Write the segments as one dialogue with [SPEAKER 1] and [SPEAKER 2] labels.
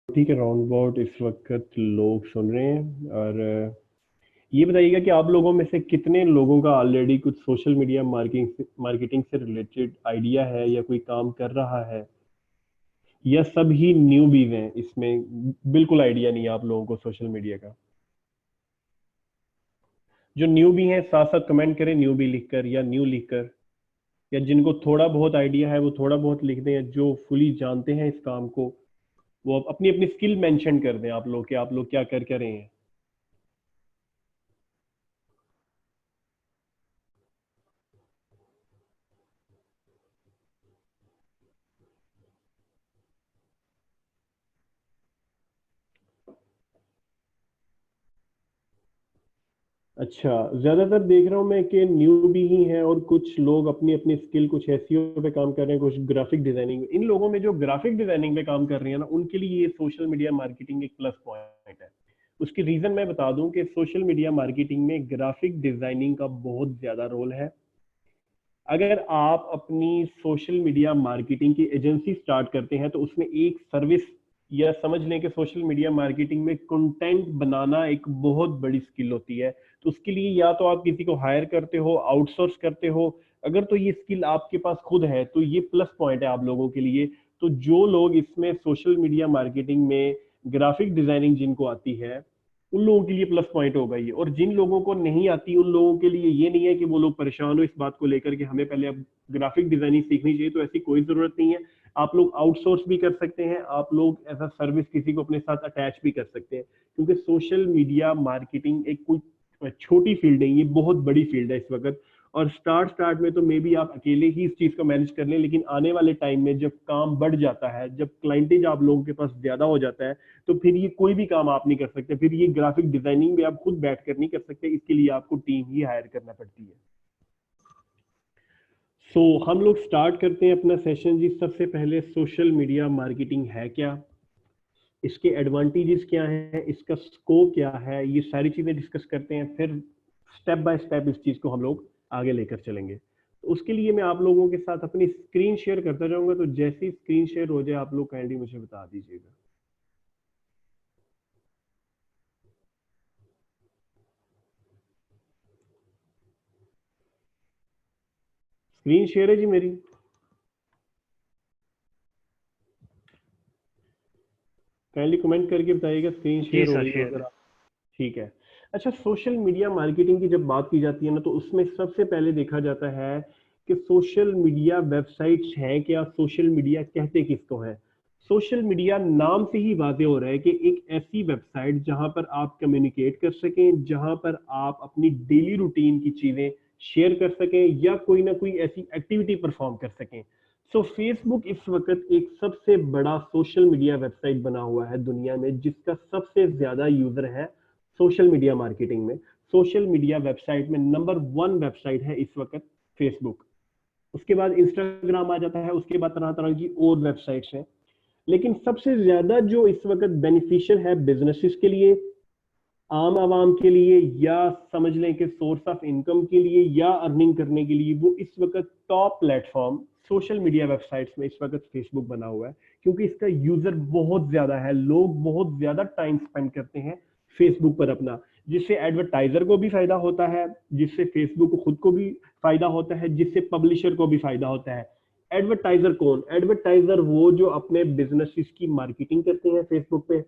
[SPEAKER 1] ठीक है, round about इस वक्त लोग सुन रहे हैं। और ये बताइएगा कि आप लोगों में से कितने लोगों का ऑलरेडी कुछ सोशल मीडिया मार्केटिंग से रिलेटेड आइडिया है या कोई काम कर रहा है, या सब ही न्यूबीज हैं इसमें, बिल्कुल आइडिया नहीं है आप लोगों को सोशल मीडिया का। जो न्यूबी हैं साथ साथ कमेंट करें, न्यूबी लिखकर या न्यू लिखकर। या जिनको थोड़ा बहुत आइडिया है वो थोड़ा बहुत लिख दें, जो फुली जानते हैं इस काम को वो अपनी अपनी स्किल मेंशन कर दें आप लोग, कि आप लोग क्या कर रहे हैं। अच्छा, ज्यादातर देख रहा हूँ मैं कि न्यूबी ही हैं, और कुछ लोग अपनी अपनी स्किल कुछ एसईओ पे काम कर रहे हैं, कुछ ग्राफिक डिजाइनिंग। इन लोगों में जो ग्राफिक डिजाइनिंग पे काम कर रही है ना, उनके लिए ये सोशल मीडिया मार्केटिंग एक प्लस पॉइंट है। उसकी रीजन मैं बता दूं कि सोशल मीडिया मार्केटिंग में ग्राफिक डिजाइनिंग का बहुत ज्यादा रोल है। अगर आप अपनी सोशल मीडिया मार्केटिंग की एजेंसी स्टार्ट करते हैं तो उसमें एक सर्विस, या समझ लें कि सोशल मीडिया मार्केटिंग में कंटेंट बनाना एक बहुत बड़ी स्किल होती है। तो उसके लिए या तो आप किसी को हायर करते हो, आउटसोर्स करते हो। अगर तो ये स्किल आपके पास खुद है तो ये प्लस पॉइंट है आप लोगों के लिए। तो जो लोग इसमें सोशल मीडिया मार्केटिंग में ग्राफिक डिजाइनिंग जिनको आती है, उन लोगों के लिए प्लस पॉइंट होगा ये। और जिन लोगों को नहीं आती उन लोगों के लिए ये नहीं है कि वो लोग परेशान हो इस बात को लेकर कि हमें पहले अब ग्राफिक डिजाइनिंग सीखनी चाहिए। तो ऐसी कोई जरूरत नहीं है। आप लोग आउटसोर्स भी कर सकते हैं, आप लोग एज अ सर्विस किसी को अपने साथ अटैच भी कर सकते हैं। क्योंकि सोशल मीडिया मार्केटिंग एक कोई छोटी फील्ड नहीं, ये बहुत बड़ी फील्ड है इस वक्त। और स्टार्ट स्टार्ट में तो मे बी आप अकेले ही इस चीज को मैनेज कर लें, लेकिन आने वाले टाइम में जब काम बढ़ जाता है, जब क्लाइंटेज आप लोगों के पास ज्यादा हो जाता है, तो फिर ये कोई भी काम आप नहीं कर सकते। फिर ये ग्राफिक डिजाइनिंग भी आप खुद बैठ कर नहीं कर सकते, इसके लिए आपको टीम ही हायर करना पड़ती है। हम लोग स्टार्ट करते हैं अपना सेशन जी। सबसे पहले सोशल मीडिया मार्केटिंग है क्या, इसके एडवांटेजेस क्या हैं, इसका स्कोप क्या है, ये सारी चीजें डिस्कस करते हैं। फिर स्टेप बाय स्टेप इस चीज को हम लोग आगे लेकर चलेंगे। तो उसके लिए मैं आप लोगों के साथ अपनी स्क्रीन शेयर करता जाऊंगा। तो जैसे ही स्क्रीन शेयर हो जाए आप लोग काइंडली मुझे बता दीजिएगा। स्क्रीन शेयर है जी मेरी? काइंडली कमेंट करके बताइएगा स्क्रीन
[SPEAKER 2] जी
[SPEAKER 1] शेयर हो
[SPEAKER 2] सर,
[SPEAKER 1] रही हो
[SPEAKER 2] शेयर
[SPEAKER 1] अगर
[SPEAKER 2] है।
[SPEAKER 1] आप। ठीक है। अच्छा, सोशल मीडिया मार्केटिंग की जब बात की जाती है ना, तो उसमें सबसे पहले देखा जाता है कि सोशल मीडिया वेबसाइट्स हैं क्या, सोशल मीडिया कहते किसको है। सोशल मीडिया नाम से ही वादे हो रहा है कि एक ऐसी वेबसाइट जहां पर आप कम्युनिकेट कर सकें, जहां पर आप अपनी डेली रूटीन की चीजें शेयर कर सकें, या कोई ना कोई ऐसी एक्टिविटी परफॉर्म कर सकें। फेसबुक इस वक्त एक सबसे बड़ा सोशल मीडिया वेबसाइट बना हुआ है दुनिया में, जिसका सबसे ज्यादा यूजर है सोशल मीडिया मार्केटिंग में। सोशल मीडिया वेबसाइट में नंबर वन वेबसाइट है इस वक्त फेसबुक। उसके बाद इंस्टाग्राम आ जाता है, उसके बाद तरह तरह की और वेबसाइट्स हैं। लेकिन सबसे ज्यादा जो इस वक्त बेनिफिशियल है बिजनेसेस के लिए, आम आवाम के लिए, या समझ लें कि सोर्स ऑफ इनकम के लिए, या अर्निंग करने के लिए, वो इस वक्त top platform social media websites में इस वक्त फेसबुक बना हुआ है। क्योंकि इसका यूजर बहुत ज्यादा है, लोग बहुत ज्यादा टाइम स्पेंड करते हैं फेसबुक पर अपना, जिससे एडवर्टाइजर को भी फायदा होता है, जिससे फेसबुक को खुद को भी फायदा होता है, जिससे पब्लिशर को भी फायदा होता है। एडवर्टाइजर कौन? एडवर्टाइजर वो जो अपने बिजनेस की मार्केटिंग करते हैं फेसबुक पे।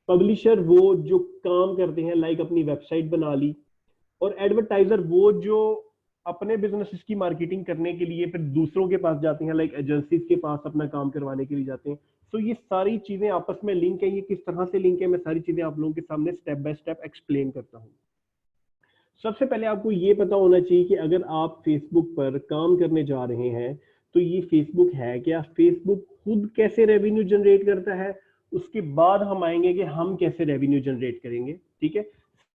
[SPEAKER 1] पब्लिशर वो जो काम करते हैं, लाइक अपनी वेबसाइट बना ली। और एडवर्टाइजर वो जो अपने बिजनेस की मार्केटिंग करने के लिए फिर दूसरों के पास जाते हैं, लाइक एजेंसीज के पास अपना काम करवाने के लिए जाते हैं। ये सारी चीजें आपस में लिंक है। ये किस तरह से लिंक है, मैं सारी चीजें आप लोगों के सामने स्टेप बाय स्टेप एक्सप्लेन करता हूँ। सबसे पहले आपको ये पता होना चाहिए कि अगर आप फेसबुक पर काम करने जा रहे हैं तो ये फेसबुक है क्या, फेसबुक खुद कैसे रेवेन्यू जनरेट करता है। उसके बाद हम आएंगे कि हम कैसे रेवेन्यू जनरेट करेंगे। ठीक है,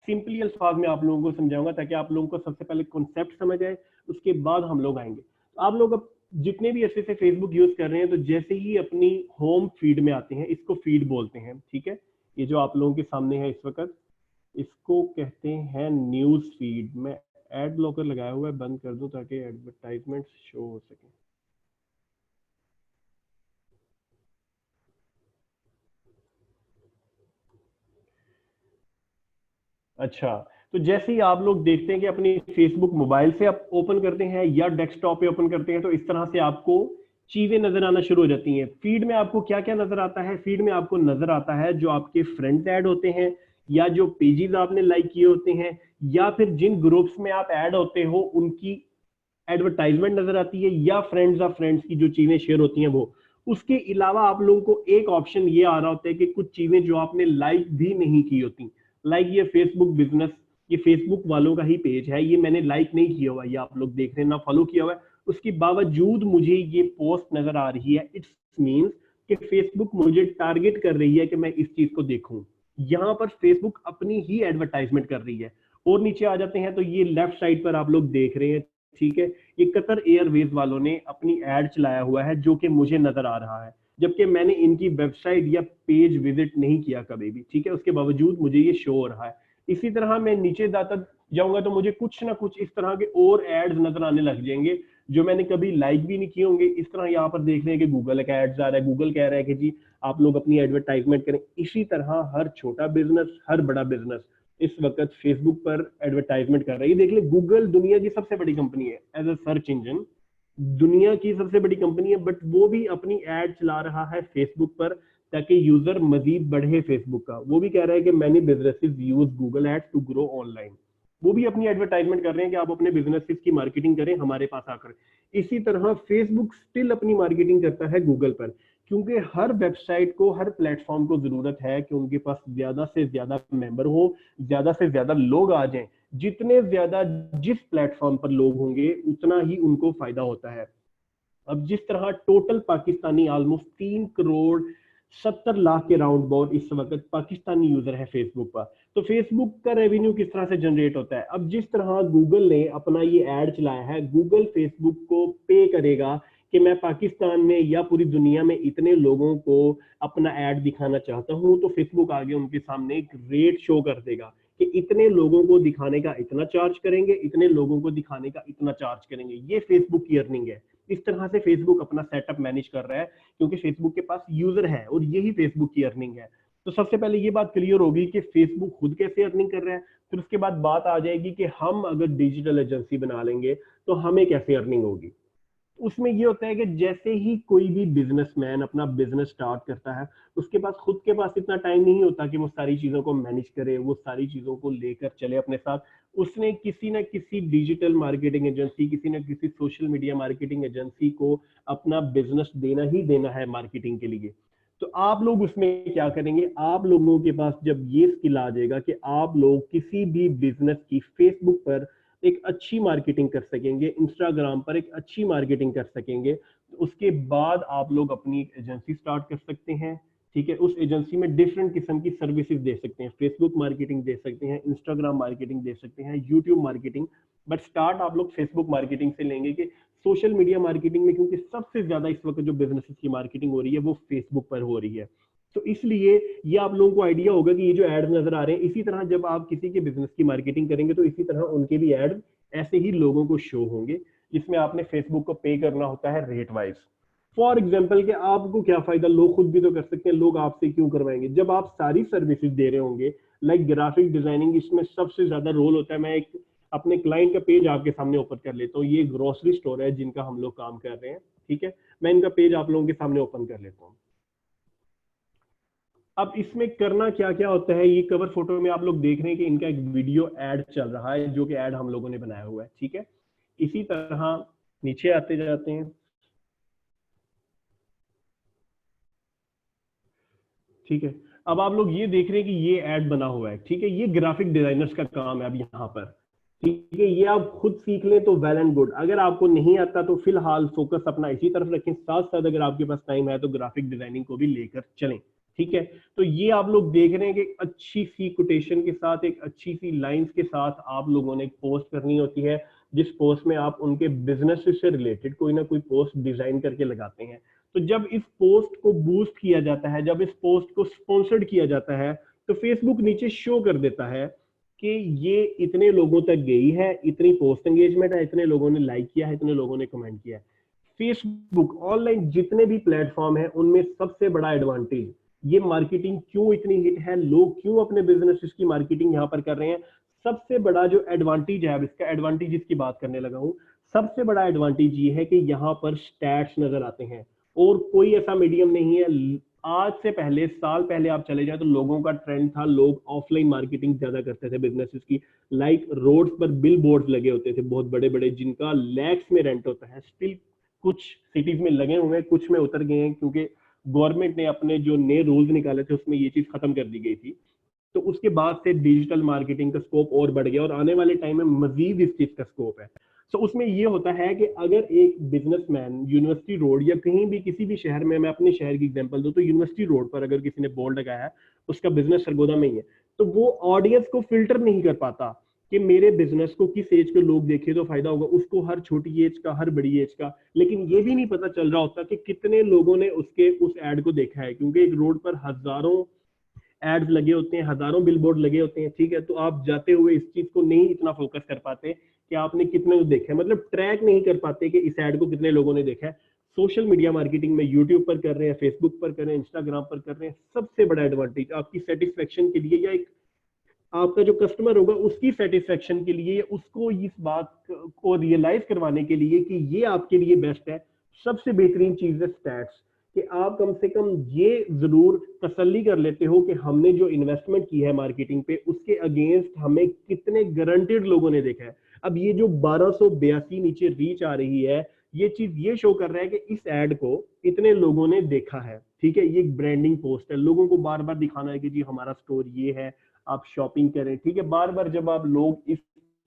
[SPEAKER 1] सिंपली अल्फाज में आप लोगों को समझाऊंगा ताकि आप लोगों को सबसे पहले कॉन्सेप्ट समझ आए, उसके बाद हम लोग आएंगे। तो आप लोग अब जितने भी अच्छे से फेसबुक यूज कर रहे हैं, तो जैसे ही अपनी होम फीड में आते हैं, इसको फीड बोलते हैं, ठीक है। ये जो आप लोगों के सामने है इस वक्त, इसको कहते हैं न्यूज फीड। मैं एड ब्लॉकर लगाया हुआ है, बंद कर दूं ताकि एडवर्टाइजमेंट शो हो सके। अच्छा, तो जैसे ही आप लोग देखते हैं कि अपनी फेसबुक मोबाइल से आप ओपन करते हैं या डेस्कटॉप पे ओपन करते हैं, तो इस तरह से आपको चीजें नजर आना शुरू हो जाती हैं। फीड में आपको क्या क्या नजर आता है? फीड में आपको नजर आता है जो आपके फ्रेंड्स ऐड होते हैं, या जो पेजेस आपने लाइक किए होते हैं, या फिर जिन ग्रुप्स में आप ऐड होते हो उनकी एडवर्टाइजमेंट नजर आती है, या फ्रेंड्स ऑफ फ्रेंड्स की जो चीजें शेयर होती हैं वो। उसके अलावा आप लोगों को एक ऑप्शन ये आ रहा होता है कि कुछ चीजें जो आपने लाइक भी नहीं की होती, लाइक ये फेसबुक बिजनेस, ये फेसबुक वालों का ही पेज है, ये मैंने लाइक नहीं किया हुआ, ये आप लोग देख रहे हैं ना, फॉलो किया हुआ है, उसके बावजूद मुझे ये पोस्ट नजर आ रही है। इट्स मीन्स कि फेसबुक मुझे टारगेट कर रही है कि मैं इस चीज को देखूं। यहां पर फेसबुक अपनी ही एडवर्टाइजमेंट कर रही है। और नीचे आ जाते हैं तो ये लेफ्ट साइड पर आप लोग देख रहे हैं, ठीक है, ये कतर एयरवेज वालों ने अपनी एड चलाया हुआ है जो कि मुझे नजर आ रहा है, जबकि मैंने इनकी वेबसाइट या पेज विजिट नहीं किया कभी भी, ठीक है, उसके बावजूद मुझे ये शो हो रहा है। इसी तरह मैं नीचे जाता जाऊंगा तो मुझे कुछ ना कुछ इस तरह के और एड्स नजर आने लग जाएंगे जो मैंने कभी लाइक भी नहीं किए होंगे। इस तरह यहाँ पर देख रहे हैं कि गूगल का एड्स आ रहा है, गूगल कह रहा है कि जी आप लोग अपनी एडवर्टाइजमेंट करें। इसी तरह हर छोटा बिजनेस, हर बड़ा बिजनेस इस वक्त फेसबुक पर एडवर्टाइजमेंट कर रही है। देख ले, गूगल दुनिया की सबसे बड़ी कंपनी है एज अ सर्च इंजन, दुनिया की सबसे बड़ी कंपनी है, बट वो भी अपनी एड चला रहा है फेसबुक पर ताकि यूजर मजीद बढ़े फेसबुक का। वो भी कह रहा है कि many businesses use Google ads to grow online. वो भी अपनी एडवर्टाइजमेंट कर रहे हैं कि आप अपने बिजनेसेस की मार्केटिंग करें हमारे पास आकर। इसी तरह फेसबुक स्टिल अपनी मार्केटिंग करता है गूगल पर, क्योंकि हर वेबसाइट को, हर प्लेटफॉर्म को जरूरत है कि उनके पास ज्यादा से ज्यादा मेंबर हो, ज्यादा से ज्यादा लोग आ जाएं। जितने ज्यादा जिस प्लेटफॉर्म पर लोग होंगे उतना ही उनको फायदा होता है। अब जिस तरह टोटल पाकिस्तानी ऑलमोस्ट 3 करोड़ 70 लाख के राउंड अबाउट इस वक्त पाकिस्तानी यूजर है फेसबुक पर। तो फेसबुक का रेवेन्यू किस तरह से जनरेट होता है? अब जिस तरह गूगल ने अपना ये एड चलाया है, गूगल फेसबुक को पे करेगा कि मैं पाकिस्तान में या पूरी दुनिया में इतने लोगों को अपना एड दिखाना चाहता हूं, तो फेसबुक आगे उनके सामने एक रेट शो कर देगा कि इतने लोगों को दिखाने का इतना चार्ज करेंगे, इतने लोगों को दिखाने का इतना चार्ज करेंगे। ये फेसबुक की अर्निंग है। इस तरह से फेसबुक अपना सेटअप मैनेज कर रहा है, क्योंकि फेसबुक के पास यूजर है और यही फेसबुक की अर्निंग है। तो सबसे पहले ये बात क्लियर होगी कि फेसबुक खुद कैसे अर्निंग कर रहा है, फिर उसके बाद बात आ जाएगी कि हम अगर डिजिटल एजेंसी बना लेंगे तो हमें कैसे अर्निंग होगी। उसमें ये होता है कि जैसे ही कोई भी बिजनेसमैन अपना बिजनेस स्टार्ट करता है, उसके पास खुद के पास इतना टाइम नहीं होता कि वो सारी चीजों को मैनेज करे, वो सारी चीजों को लेकर चले अपने साथ। उसने किसी ना किसी डिजिटल मार्केटिंग एजेंसी, किसी ना किसी सोशल मीडिया मार्केटिंग एजेंसी को अपना बिजनेस देना ही देना है मार्केटिंग के लिए। तो आप लोग उसमें क्या करेंगे? आप लोगों के पास जब ये स्किल आ जाएगा कि आप लोग किसी भी बिजनेस की फेसबुक पर एक अच्छी मार्केटिंग कर सकेंगे, इंस्टाग्राम पर एक अच्छी मार्केटिंग कर सकेंगे, तो उसके बाद आप लोग अपनी एजेंसी स्टार्ट कर सकते हैं। ठीक है, उस एजेंसी में डिफरेंट किस्म की सर्विसेज दे सकते हैं, फेसबुक मार्केटिंग दे सकते हैं, इंस्टाग्राम मार्केटिंग दे सकते हैं, यूट्यूब मार्केटिंग। बट स्टार्ट आप लोग फेसबुक मार्केटिंग से लेंगे कि सोशल मीडिया मार्केटिंग में, क्योंकि सबसे ज्यादा इस वक्त जो बिजनेस की मार्केटिंग हो रही है वो फेसबुक पर हो रही है। तो इसलिए ये आप लोगों को आइडिया होगा कि ये जो एड्स नजर आ रहे हैं, इसी तरह जब आप किसी के बिजनेस की मार्केटिंग करेंगे तो इसी तरह उनके भी एड ऐसे ही लोगों को शो होंगे, जिसमें आपने फेसबुक को पे करना होता है रेट वाइज। फॉर एग्जाम्पल कि आपको क्या फायदा, लोग खुद भी तो कर सकते हैं, लोग आपसे क्यों करवाएंगे जब आप सारी सर्विसेज दे रहे होंगे। लाइक ग्राफिक डिजाइनिंग, इसमें सबसे ज्यादा रोल होता है। मैं एक अपने क्लाइंट का पेज आपके सामने ओपन कर लेता हूँ, ये ग्रोसरी स्टोर है जिनका हम लोग काम कर रहे हैं, ठीक है, मैं इनका पेज आप लोगों के सामने ओपन कर लेता हूँ। अब इसमें करना क्या क्या होता है, ये कवर फोटो में आप लोग देख रहे हैं कि इनका एक वीडियो एड चल रहा है जो कि एड हम लोगों ने बनाया हुआ है, ठीक है। इसी तरह नीचे आते जाते हैं, ठीक है। अब आप लोग ये देख रहे हैं कि ये एड बना हुआ है, ठीक है, ये ग्राफिक डिजाइनर्स का काम है अब यहाँ पर, ठीक है। ये आप खुद सीख लें तो वेल एंड गुड, अगर आपको नहीं आता तो फिलहाल फोकस अपना इसी तरफ रखें, साथ साथ अगर आपके पास टाइम है तो ग्राफिक डिजाइनिंग को भी लेकर चलें, ठीक है। तो ये आप लोग देख रहे हैं कि एक अच्छी सी कोटेशन के साथ, एक अच्छी सी लाइंस के साथ आप लोगों ने एक पोस्ट करनी होती है, जिस पोस्ट में आप उनके बिजनेस से रिलेटेड कोई ना कोई पोस्ट डिजाइन करके लगाते हैं। तो जब इस पोस्ट को बूस्ट किया जाता है, जब इस पोस्ट को स्पॉन्सर्ड किया जाता है, तो फेसबुक नीचे शो कर देता है कि ये इतने लोगों तक गई है, इतनी पोस्ट एंगेजमेंट है, इतने लोगों ने लाइक किया है, इतने लोगों ने कमेंट किया है। फेसबुक ऑनलाइन जितने भी प्लेटफॉर्म है उनमें सबसे बड़ा एडवांटेज ये मार्केटिंग क्यों इतनी हिट है, लोग क्यों अपने बिजनेस की मार्केटिंग यहाँ पर कर रहे हैं। सबसे बड़ा जो एडवांटेज है, अब इसका एडवांटेज की बात करने लगा हूँ, सबसे बड़ा एडवांटेज ये है कि यहाँ पर स्टैट्स नजर आते हैं, और कोई ऐसा मीडियम नहीं है। आज से पहले, साल पहले आप चले जाए तो लोगों का ट्रेंड था, लोग ऑफलाइन मार्केटिंग ज्यादा करते थे बिजनेसेस की। लाइक रोड्स पर बिल बोर्ड लगे होते थे बहुत बड़े बड़े, जिनका लैक्स में रेंट होता है। स्टिल कुछ सिटीज में लगे हुए हैं, कुछ में उतर गए हैं, क्योंकि गवर्नमेंट ने अपने जो नए रूल्स निकाले थे उसमें ये चीज खत्म कर दी गई थी। तो उसके बाद से डिजिटल मार्केटिंग का स्कोप और बढ़ गया, और आने वाले टाइम में मजीद इस चीज का स्कोप है। तो उसमें ये होता है कि अगर एक बिजनेसमैन यूनिवर्सिटी रोड या कहीं भी किसी भी शहर में, मैं अपने शहर की एग्जांपल दूं तो यूनिवर्सिटी रोड पर अगर किसी ने बोर्ड लगाया है, उसका बिजनेस सरगोदा में ही है, तो वो ऑडियंस को फिल्टर नहीं कर पाता कि मेरे बिजनेस को किस एज के लोग देखे तो फायदा होगा, उसको हर छोटी एज का, हर बड़ी एज का। लेकिन ये भी नहीं पता चल रहा होता कि कितने लोगों ने उसके उस एड को देखा है, क्योंकि एक रोड पर हजारों एड्स लगे होते हैं, हजारों बिलबोर्ड लगे होते हैं, ठीक है। तो आप जाते हुए इस चीज को नहीं इतना फोकस कर पाते कि आपने कितने को देखा है, मतलब ट्रैक नहीं कर पाते कि इस एड को कितने लोगों ने देखा है। सोशल मीडिया मार्केटिंग में यूट्यूब पर कर रहे हैं, फेसबुक पर कर रहे हैं, इंस्टाग्राम पर कर रहे हैं, सबसे बड़ा एडवांटेज आपकी सेटिस्फेक्शन के लिए, या एक आपका जो कस्टमर होगा उसकी सेटिस्फेक्शन के लिए, उसको इस बात को रियलाइज करवाने के लिए कि ये आपके लिए बेस्ट है, सबसे बेहतरीन चीज है स्टैट्स। कि आप कम से कम ये जरूर तसल्ली कर लेते हो कि हमने जो इन्वेस्टमेंट की है मार्केटिंग पे, उसके अगेंस्ट हमें कितने गारंटेड लोगों ने देखा है। अब ये जो 1282 नीचे रीच आ रही है, ये चीज ये शो कर रहा है कि इस एड को इतने लोगों ने देखा है, ठीक है। ये एक ब्रांडिंग पोस्ट है, लोगों को बार बार दिखाना है कि जी हमारा स्टोर ये है, आप शॉपिंग करें, ठीक है। बार बार जब आप लोग इस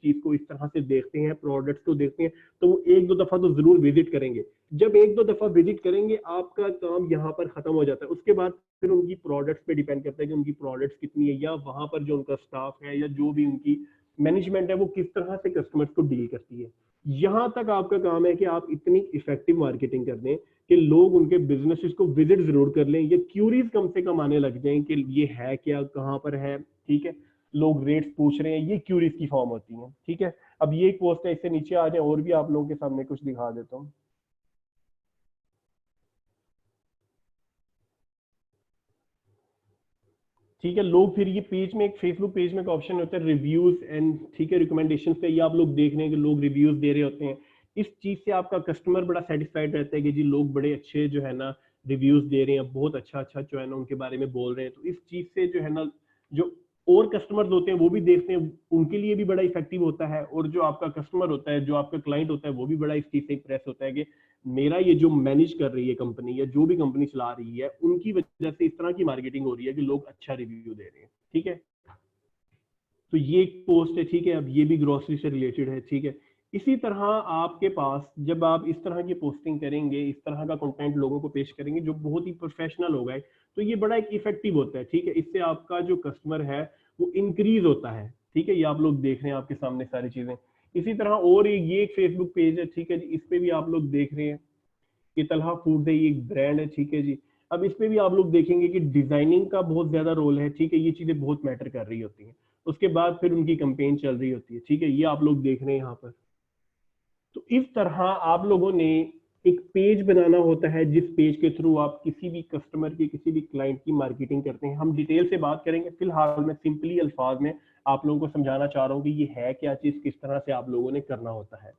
[SPEAKER 1] चीज को इस तरह से देखते हैं, प्रोडक्ट्स को देखते हैं, तो वो एक दो दफा तो जरूर विजिट करेंगे। जब एक दो दफा विजिट करेंगे, आपका काम यहाँ पर खत्म हो जाता है। उसके बाद फिर उनकी प्रोडक्ट्स पे डिपेंड करता है कि उनकी प्रोडक्ट्स कितनी है, या वहां पर जो उनका स्टाफ है, या जो भी उनकी मैनेजमेंट है, वो किस तरह से कस्टमर्स को डील करती है। यहां तक आपका काम है कि आप इतनी इफेक्टिव मार्केटिंग कर दें कि लोग उनके बिजनेसेस को विजिट जरूर कर लें, ये क्यूरीज कम से कम आने लग जाएं कि ये है क्या, कहाँ पर है, ठीक है। लोग रेट्स पूछ रहे हैं, ये क्यूरीज की फॉर्म होती है, ठीक है। अब ये एक पोस्ट है, इससे नीचे आ जाए और भी आप लोगों के सामने कुछ दिखा देता हूँ। ठीक है, लोग फिर ये पेज में, एक फेसबुक पेज में एक ऑप्शन होता है रिव्यूज एंड, ठीक है, रिकमेंडेशन पे, ये आप लोग देख रहे हैं कि लोग रिव्यूज दे रहे होते हैं। इस चीज से आपका कस्टमर बड़ा सेटिस्फाइड रहता है कि जी लोग बड़े अच्छे जो है ना रिव्यूज दे रहे हैं, बहुत अच्छा अच्छा जो है ना उनके बारे में बोल रहे हैं। तो इस चीज से जो है ना, जो और कस्टमर्स होते हैं वो भी देखते हैं, उनके लिए भी बड़ा इफेक्टिव होता है, और जो आपका कस्टमर होता है, जो आपका क्लाइंट होता है, वो भी बड़ा इस चीज से इंप्रेस होता है कि मेरा ये जो मैनेज कर रही है कंपनी, या जो भी कंपनी चला रही है, उनकी वजह से इस तरह की मार्केटिंग हो रही है कि लोग अच्छा रिव्यू दे रहे हैं, ठीक है। तो ये एक पोस्ट है, ठीक है। अब ये भी ग्रोसरी से रिलेटेड है, ठीक है। इसी तरह आपके पास जब आप इस तरह की पोस्टिंग करेंगे, इस तरह का कंटेंट लोगों को पेश करेंगे जो बहुत ही प्रोफेशनल होगा, तो ये बड़ा एक इफेक्टिव होता है, ठीक है। इससे आपका जो कस्टमर है वो इंक्रीज होता है, ठीक है। ये आप लोग देख रहे हैं आपके सामने सारी चीजें। इसी तरह और ये एक फेसबुक पेज है, ठीक है जी, इस पे भी आप लोग देख रहे हैं कि तलहा फूड है, ये एक ब्रांड है, ठीक है जी। अब इस पे भी आप लोग देखेंगे कि डिजाइनिंग का बहुत ज्यादा रोल है, ठीक है। ये चीजें बहुत मैटर कर रही होती हैं। उसके बाद फिर उनकी कंपेन चल रही होती है, ठीक है। ये आप लोग देख रहे हैं यहाँ पर। तो इस तरह आप लोगों ने एक पेज बनाना होता है, जिस पेज के थ्रू आप किसी भी कस्टमर की, किसी भी क्लाइंट की मार्केटिंग करते हैं। हम डिटेल से बात करेंगे, फिलहाल मैं सिंपली अल्फाज में आप लोगों को समझाना चाह रहा हूँ कि ये है क्या चीज, किस तरह से आप लोगों ने करना होता है,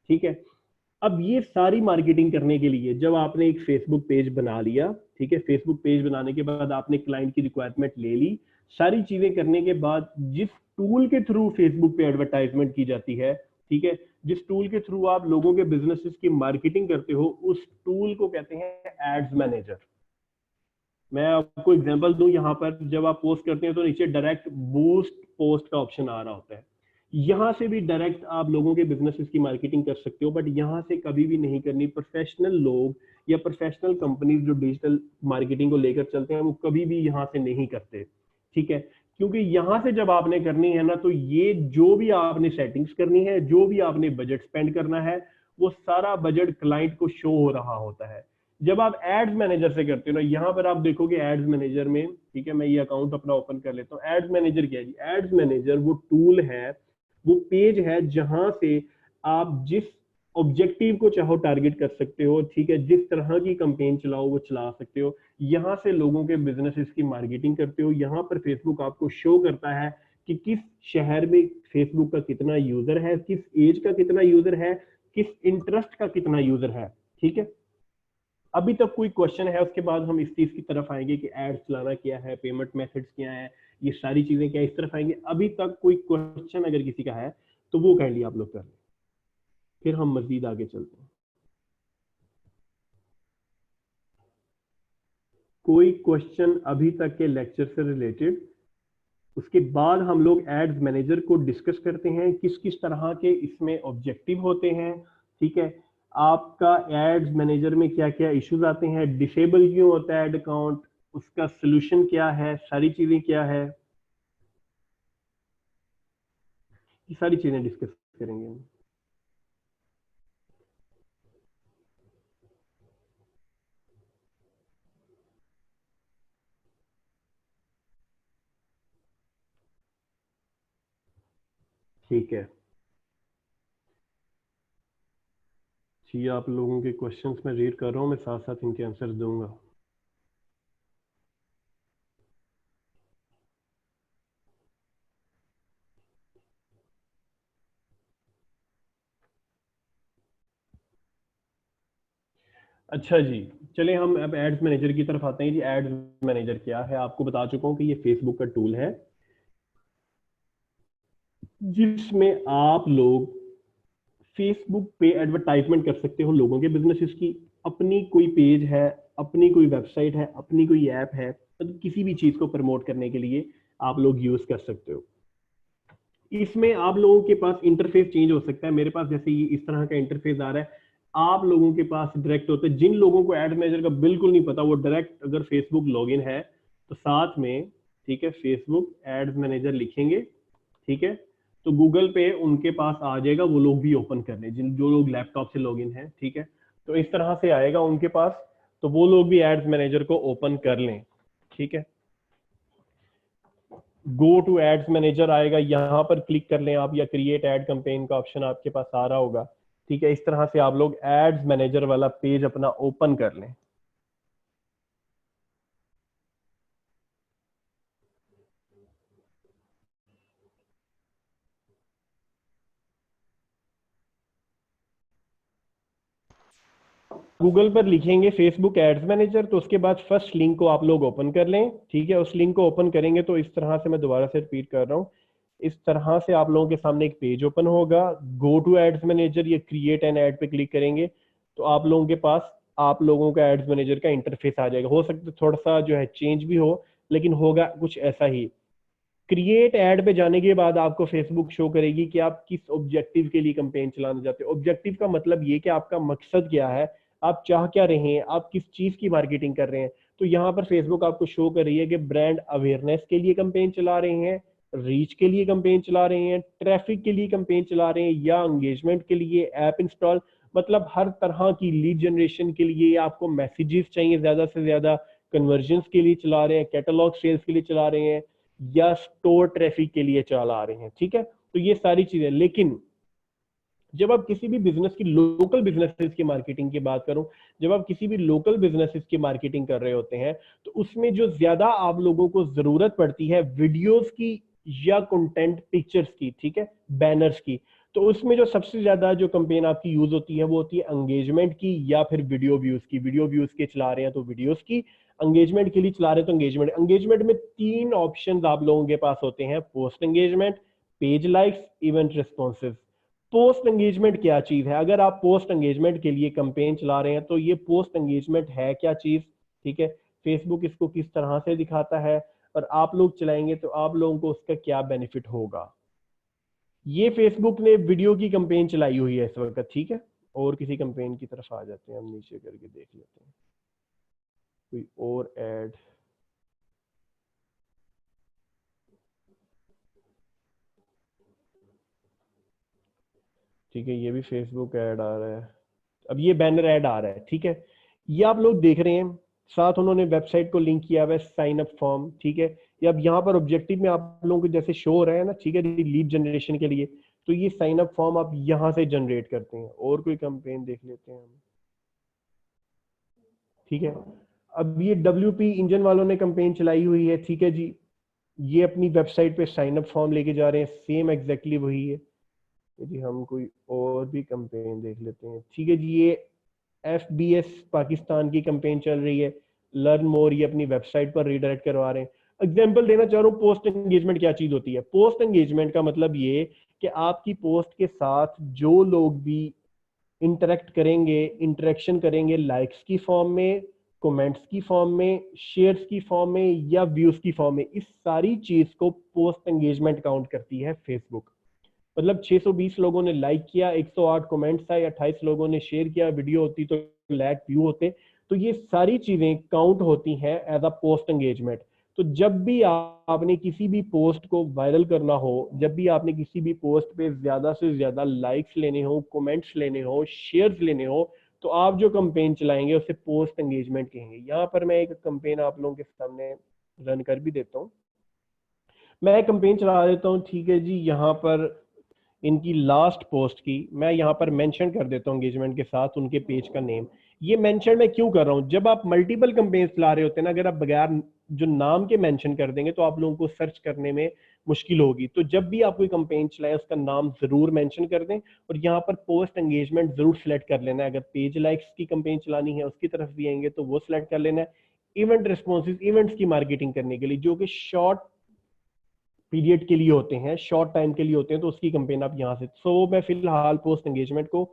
[SPEAKER 1] ठीक है। अब ये सारी मार्केटिंग करने के लिए जब आपने एक फेसबुक पेज बना लिया, ठीक है, फेसबुक पेज बनाने के बाद आपने क्लाइंट की रिक्वायरमेंट ले ली, सारी चीजें करने के बाद जिस टूल के थ्रू फेसबुक पे एडवर्टाइजमेंट की जाती है, ठीक है, जिस टूल के थ्रू आप लोगों के बिजनेसेस की मार्केटिंग करते हो, उस टूल को कहते हैं एड्स मैनेजर। मैं आपको एग्जांपल दूं, यहाँ पर जब आप पोस्ट करते हैं तो नीचे डायरेक्ट बूस्ट पोस्ट का ऑप्शन आ रहा होता है। यहाँ से भी डायरेक्ट आप लोगों के बिजनेसेस की मार्केटिंग कर सकते हो, बट यहाँ से कभी भी नहीं करनी। प्रोफेशनल लोग या प्रोफेशनल कंपनीज जो डिजिटल मार्केटिंग को लेकर चलते हैं, वो कभी भी यहाँ से नहीं करते, ठीक है। क्योंकि यहाँ से जब आपने करनी है ना, तो ये जो भी आपने सेटिंग्स करनी है, जो भी आपने बजट स्पेंड करना है, वो सारा बजट क्लाइंट को शो हो रहा होता है। जब आप एड्स मैनेजर से करते हो ना, यहाँ पर आप देखोगे एड्स मैनेजर में, ठीक है, मैं ये अकाउंट अपना ओपन कर लेता हूँ। एड्स मैनेजर क्या है जी? एड्स मैनेजर वो टूल है, वो पेज है, जहां से आप जिस ऑब्जेक्टिव को चाहो टारगेट कर सकते हो, ठीक है, जिस तरह की कंपेन चलाओ वो चला सकते हो। यहाँ से लोगों के बिजनेसेस की मार्केटिंग करते हो। यहाँ पर फेसबुक आपको शो करता है कि किस शहर में फेसबुक का कितना यूजर है, किस एज का कितना यूजर है, किस इंटरेस्ट का कितना यूजर है, ठीक है। अभी तक कोई क्वेश्चन है, उसके बाद हम इस चीज की तरफ आएंगे कि एड चलाना क्या है, पेमेंट मेथड्स क्या है, ये सारी चीजें क्या है, इस तरफ आएंगे। अभी तक कोई क्वेश्चन अगर किसी का है तो वो काइंडली आप लोग कर लें, फिर हम मजीद आगे चलते हैं। कोई क्वेश्चन अभी तक के लेक्चर से रिलेटेड? उसके बाद हम लोग एड्स मैनेजर को डिस्कस करते हैं, किस किस तरह के इसमें ऑब्जेक्टिव होते हैं, ठीक है। आपका एड्स मैनेजर में क्या क्या इश्यूज आते हैं, डिसेबल क्यों होता है एड अकाउंट, उसका सोल्यूशन क्या है, सारी चीजें क्या है, ये सारी चीजें डिस्कस करेंगे हम। ठीक है जी, आप लोगों के क्वेश्चंस मैं रीड कर रहा हूँ, मैं साथ साथ इनके आंसर दूंगा। अच्छा जी, चले हम अब एड्स मैनेजर की तरफ आते हैं जी। एड्स मैनेजर क्या है, आपको बता चुका हूँ कि ये फेसबुक का टूल है जिसमें आप लोग फेसबुक पे एडवर्टाइजमेंट कर सकते हो लोगों के बिजनेसेस की। अपनी कोई पेज है, अपनी कोई वेबसाइट है, अपनी कोई ऐप है, मतलब किसी भी चीज को प्रमोट करने के लिए आप लोग यूज कर सकते हो। इसमें आप लोगों के पास इंटरफेस चेंज हो सकता है। मेरे पास जैसे ये इस तरह का इंटरफेस आ रहा है, आप लोगों के पास डायरेक्ट होता है। जिन लोगों को एड मैनेजर का बिल्कुल नहीं पता, वो डायरेक्ट अगर फेसबुक लॉगिन है तो साथ में, ठीक है, फेसबुक एड्स मैनेजर लिखेंगे, ठीक है, तो गूगल पे उनके पास आ जाएगा, वो लोग भी ओपन कर लें, जिन जो लोग लैपटॉप से लॉगिन है, ठीक है। तो इस तरह से आएगा उनके पास, तो वो लोग भी एड्स मैनेजर को ओपन कर लें, ठीक है। गो टू एड्स मैनेजर आएगा, यहां पर क्लिक कर लें आप, या क्रिएट एड कैंपेन का ऑप्शन आपके पास आ रहा होगा, ठीक है। इस तरह से आप लोग एड्स मैनेजर वाला पेज अपना ओपन कर लें। गूगल पर लिखेंगे फेसबुक एड्स मैनेजर, तो उसके बाद फर्स्ट लिंक को आप लोग ओपन कर लें, ठीक है। उस लिंक को ओपन करेंगे तो इस तरह से, मैं दोबारा से रिपीट कर रहा हूँ, इस तरह से आप लोगों के सामने एक पेज ओपन होगा। गो टू एड्स मैनेजर या क्रिएट एन एड पे क्लिक करेंगे तो आप लोगों के पास आप लोगों का एड्स मैनेजर का इंटरफेस आ जाएगा। हो सकता है थोड़ा सा जो है चेंज भी हो, लेकिन होगा कुछ ऐसा ही। क्रिएट ऐड पे जाने के बाद आपको फेसबुक शो करेगी कि आप किस ऑब्जेक्टिव के लिए कंपेन चलाना चाहते हो। ऑब्जेक्टिव का मतलब ये कि आपका मकसद क्या है, आप चाह क्या रहे हैं, आप किस चीज की मार्केटिंग कर रहे हैं। तो यहाँ पर फेसबुक आपको शो कर रही है कि ब्रांड अवेयरनेस के लिए कंपेन चला रहे हैं, रीच के लिए कंपेन चला रहे हैं, ट्रैफिक के लिए कंपेन चला रहे हैं, या एंगेजमेंट के लिए, ऐप इंस्टॉल, मतलब हर तरह की लीड जनरेशन के लिए, आपको मैसेजेस चाहिए ज्यादा से ज्यादा, कन्वर्जन के लिए चला रहे हैं, कैटलॉग सेल्स के लिए चला रहे हैं, या स्टोर ट्रैफिक के लिए चला रहे हैं, ठीक है। तो ये सारी चीजें, लेकिन जब आप किसी भी बिजनेस की, लोकल बिजनेसेस की मार्केटिंग की बात करूं, जब आप किसी भी लोकल बिजनेसेस की मार्केटिंग कर रहे होते हैं, तो उसमें जो ज्यादा आप लोगों को जरूरत पड़ती है वीडियोस की या कंटेंट पिक्चर्स की, ठीक है, बैनर्स की। तो उसमें जो सबसे ज्यादा जो कंपेन आपकी यूज होती है वो होती है एंगेजमेंट की, या फिर वीडियो व्यूज की। वीडियो व्यूज के चला रहे हैं तो वीडियोस की, एंगेजमेंट के लिए चला रहे हैं तो एंगेजमेंट। एंगेजमेंट में तीन ऑप्शन आप लोगों के पास होते हैं: post engagement, page likes, event responsive. Post engagement क्या चीज है? अगर आप पोस्ट एंगेजमेंट के लिए कंपेन चला रहे हैं तो ये पोस्ट एंगेजमेंट है क्या चीज, ठीक है, फेसबुक इसको किस तरह से दिखाता है, और आप लोग चलाएंगे तो आप लोगों को उसका क्या बेनिफिट होगा। ये फेसबुक ने वीडियो की कंपेन चलाई हुई है इस वक्त, ठीक है। और किसी कंपेन की तरफ आ जाते हैं, हम नीचे करके देख लेते हैं कोई और ऐड। ठीक है, ये भी फेसबुक ऐड आ रहा है। अब ये बैनर ऐड आ रहा है, ठीक है, ये आप लोग देख रहे हैं। साथ उन्होंने वेबसाइट को लिंक किया हुआ है, साइन अप फॉर्म, ठीक है। ये अब यहाँ पर ऑब्जेक्टिव में आप लोगों को जैसे शो हो रहा है ना, ठीक है, लीड जनरेशन के लिए। तो ये साइन अप फॉर्म आप यहाँ से जनरेट करते हैं। और कोई कैंपेन देख लेते हैं हम, ठीक है। अब ये WP इंजन वालों ने कैंपेन चलाई हुई है, ठीक है जी। ये अपनी वेबसाइट पे साइन अप फॉर्म लेके जा रहे हैं, सेम एग्जैक्टली वही है जी। हम कोई और भी कैंपेन देख लेते हैं, ठीक है जी। ये FBS पाकिस्तान की कैंपेन चल रही है, लर्न मोर, ये अपनी वेबसाइट पर रीडायरेक्ट करवा रहे हैं। एग्जांपल देना चाह रहा हूँ, पोस्ट एंगेजमेंट क्या चीज होती है। पोस्ट एंगेजमेंट का मतलब ये कि आपकी पोस्ट के साथ जो लोग भी इंटरेक्ट करेंगे, इंटरेक्शन करेंगे लाइक्स की फॉर्म में, कमेंट्स की फॉर्म में, शेयर्स की फॉर्म में या व्यूज की फॉर्म में, इस सारी चीज को पोस्ट एंगेजमेंट काउंट करती है फेसबुक। मतलब 620 लोगों ने लाइक किया, 108 कमेंट्स आए, 28 लोगों ने शेयर किया, वीडियो होती तो लाइक व्यू होते, तो ये सारी चीजें काउंट होती हैं एज अ पोस्ट एंगेजमेंट। तो जब भी आपने किसी भी पोस्ट को वायरल करना हो, जब भी आपने किसी भी पोस्ट पे ज्यादा से ज्यादा लाइक्स लेने हो, कमेंट्स लेने हो, शेयर्स लेने हो, तो आप जो कैंपेन चलाएंगे उसे पोस्ट एंगेजमेंट कहेंगे। यहाँ पर मैं एक कैंपेन आप लोगों के सामने रन कर भी देता हूँ। मैं कैंपेन चला देता हूँ, ठीक है जी। यहाँ पर इनकी लास्ट पोस्ट की मैं यहाँ पर मेंशन कर देता हूँ एंगेजमेंट के साथ उनके पेज का नेम। ये मेंशन मैं क्यों कर रहा हूँ, जब आप मल्टीपल कैंपेन्स चला रहे होते हैं ना, अगर आप बगैर जो नाम के मेंशन कर देंगे तो आप लोगों को सर्च करने में मुश्किल होगी। तो जब भी आप कोई कैंपेन चलाएं उसका नाम जरूर मेंशन कर दें, और यहाँ पर पोस्ट एंगेजमेंट जरूर सेलेक्ट कर लेना है। अगर पेज लाइक्स की कैंपेन चलानी है उसकी तरफ भी आएंगे तो वो सिलेक्ट कर लेना है। इवेंट रिस्पॉन्सेज, इवेंट्स की मार्केटिंग करने के लिए जो कि शॉर्ट पीरियड के लिए होते हैं, शॉर्ट टाइम के लिए होते हैं, तो उसकी कैंपेन आप यहाँ से। सो मैं फिलहाल पोस्ट एंगेजमेंट को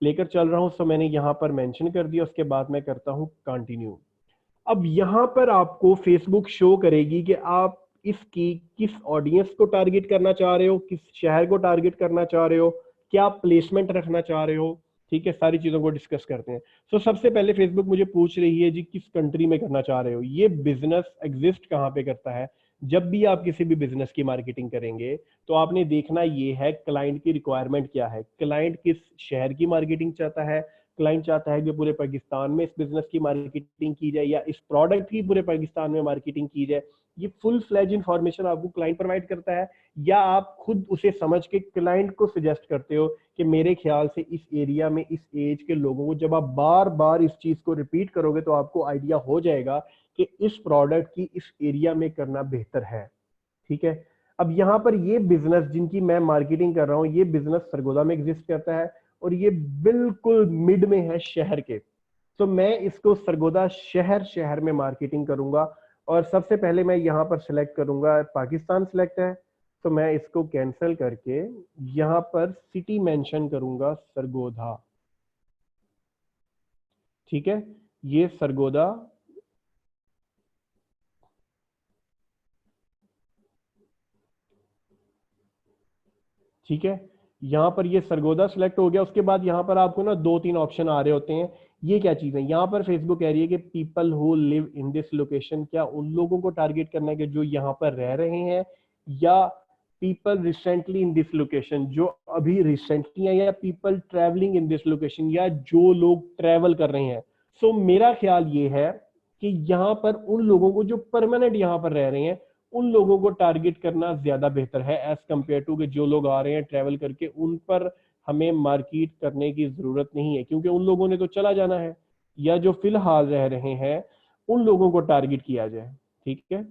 [SPEAKER 1] लेकर चल रहा हूँ, सो मैंने यहाँ पर मेंशन कर दिया। उसके बाद मैं करता हूँ कंटिन्यू। अब यहाँ पर आपको फेसबुक शो करेगी कि आप इसकी किस ऑडियंस को टारगेट करना चाह रहे हो, किस शहर को टारगेट करना चाह रहे हो, क्या प्लेसमेंट रखना चाह रहे हो, ठीक है। सारी चीजों को डिस्कस करते हैं। सो सबसे पहले फेसबुक मुझे पूछ रही है जी किस कंट्री में करना चाह रहे हो, ये बिजनेस एग्जिस्ट कहाँ पे करता है। जब भी आप किसी भी बिजनेस की मार्केटिंग करेंगे तो आपने देखना ये है क्लाइंट की रिक्वायरमेंट क्या है, क्लाइंट किस शहर की मार्केटिंग चाहता है, क्लाइंट चाहता है कि पूरे पाकिस्तान में इस बिजनेस की मार्केटिंग की जाए या इस प्रोडक्ट की पूरे पाकिस्तान में मार्केटिंग की जाए। ये फुल फ्लैज इंफॉर्मेशन आपको क्लाइंट प्रोवाइड करता है, या आप खुद उसे समझ के क्लाइंट को सजेस्ट करते हो कि मेरे ख्याल से इस एरिया में इस एज के लोगों को, जब आप बार बार इस चीज को रिपीट करोगे तो आपको आइडिया हो जाएगा कि इस प्रोडक्ट की इस एरिया में करना बेहतर है, ठीक है। अब यहाँ पर ये बिजनेस जिनकी मैं मार्केटिंग कर रहा हूँ, ये बिजनेस सरगोदा में एग्जिस्ट करता है और ये बिल्कुल मिड में है शहर के। तो मैं इसको सरगोदा शहर में मार्केटिंग करूंगा। और सबसे पहले मैं यहाँ पर सिलेक्ट करूंगा, पाकिस्तान सिलेक्ट है, तो मैं इसको कैंसिल करके यहाँ पर सिटी मेंशन करूंगा सरगोदा, ठीक है। ये सरगोदा, ठीक है। यहाँ पर ये सरगोदा सिलेक्ट हो गया। उसके बाद यहाँ पर आपको ना 2-3 ऑप्शन आ रहे होते हैं। ये क्या चीज है, यहाँ पर फेसबुक कह रही है कि people who live in this location, क्या उन लोगों को टारगेट करना है कि जो यहाँ पर रह रहे हैं, या people recently in this location, जो अभी रिसेंटली है, या people travelling in this location, या जो लोग ट्रेवल कर रहे हैं। सो मेरा ख्याल ये है कि यहाँ पर उन लोगों को जो परमानेंट यहाँ पर रह रहे हैं उन लोगों को टारगेट करना ज्यादा बेहतर है एज कंपेयर टू कि जो लोग आ रहे हैं ट्रैवल करके, उन पर हमें मार्केट करने की जरूरत नहीं है, क्योंकि उन लोगों ने तो चला जाना है। या जो फिलहाल रह रहे हैं उन लोगों को टारगेट किया जाए, ठीक है।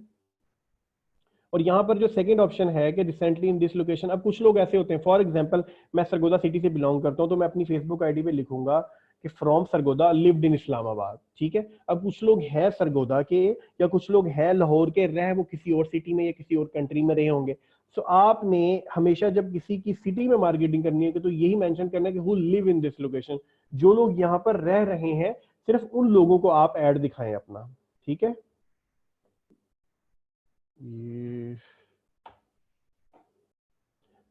[SPEAKER 1] और यहाँ पर जो सेकंड ऑप्शन है कि रिसेंटली इन दिस लोकेशन, अब कुछ लोग ऐसे होते हैं, फॉर एग्जांपल मैं सरगोदा सिटी से बिलोंग करता हूँ, तो मैं अपनी फेसबुक आईडी पे लिखूंगा कि from Sargodha lived in Islamabad, ठीक है। अब कुछ लोग हैं सरगोदा के, या कुछ लोग हैं लाहौर के, रह वो किसी और सिटी में या किसी और कंट्री में रहे होंगे। सो आपने हमेशा जब किसी की सिटी में मार्केटिंग करनी है तो यही मेंशन करना है कि who live in this location, जो लोग यहाँ पर रह रहे हैं सिर्फ उन लोगों को आप ऐड दिखाएं अपना, ठीक है। ये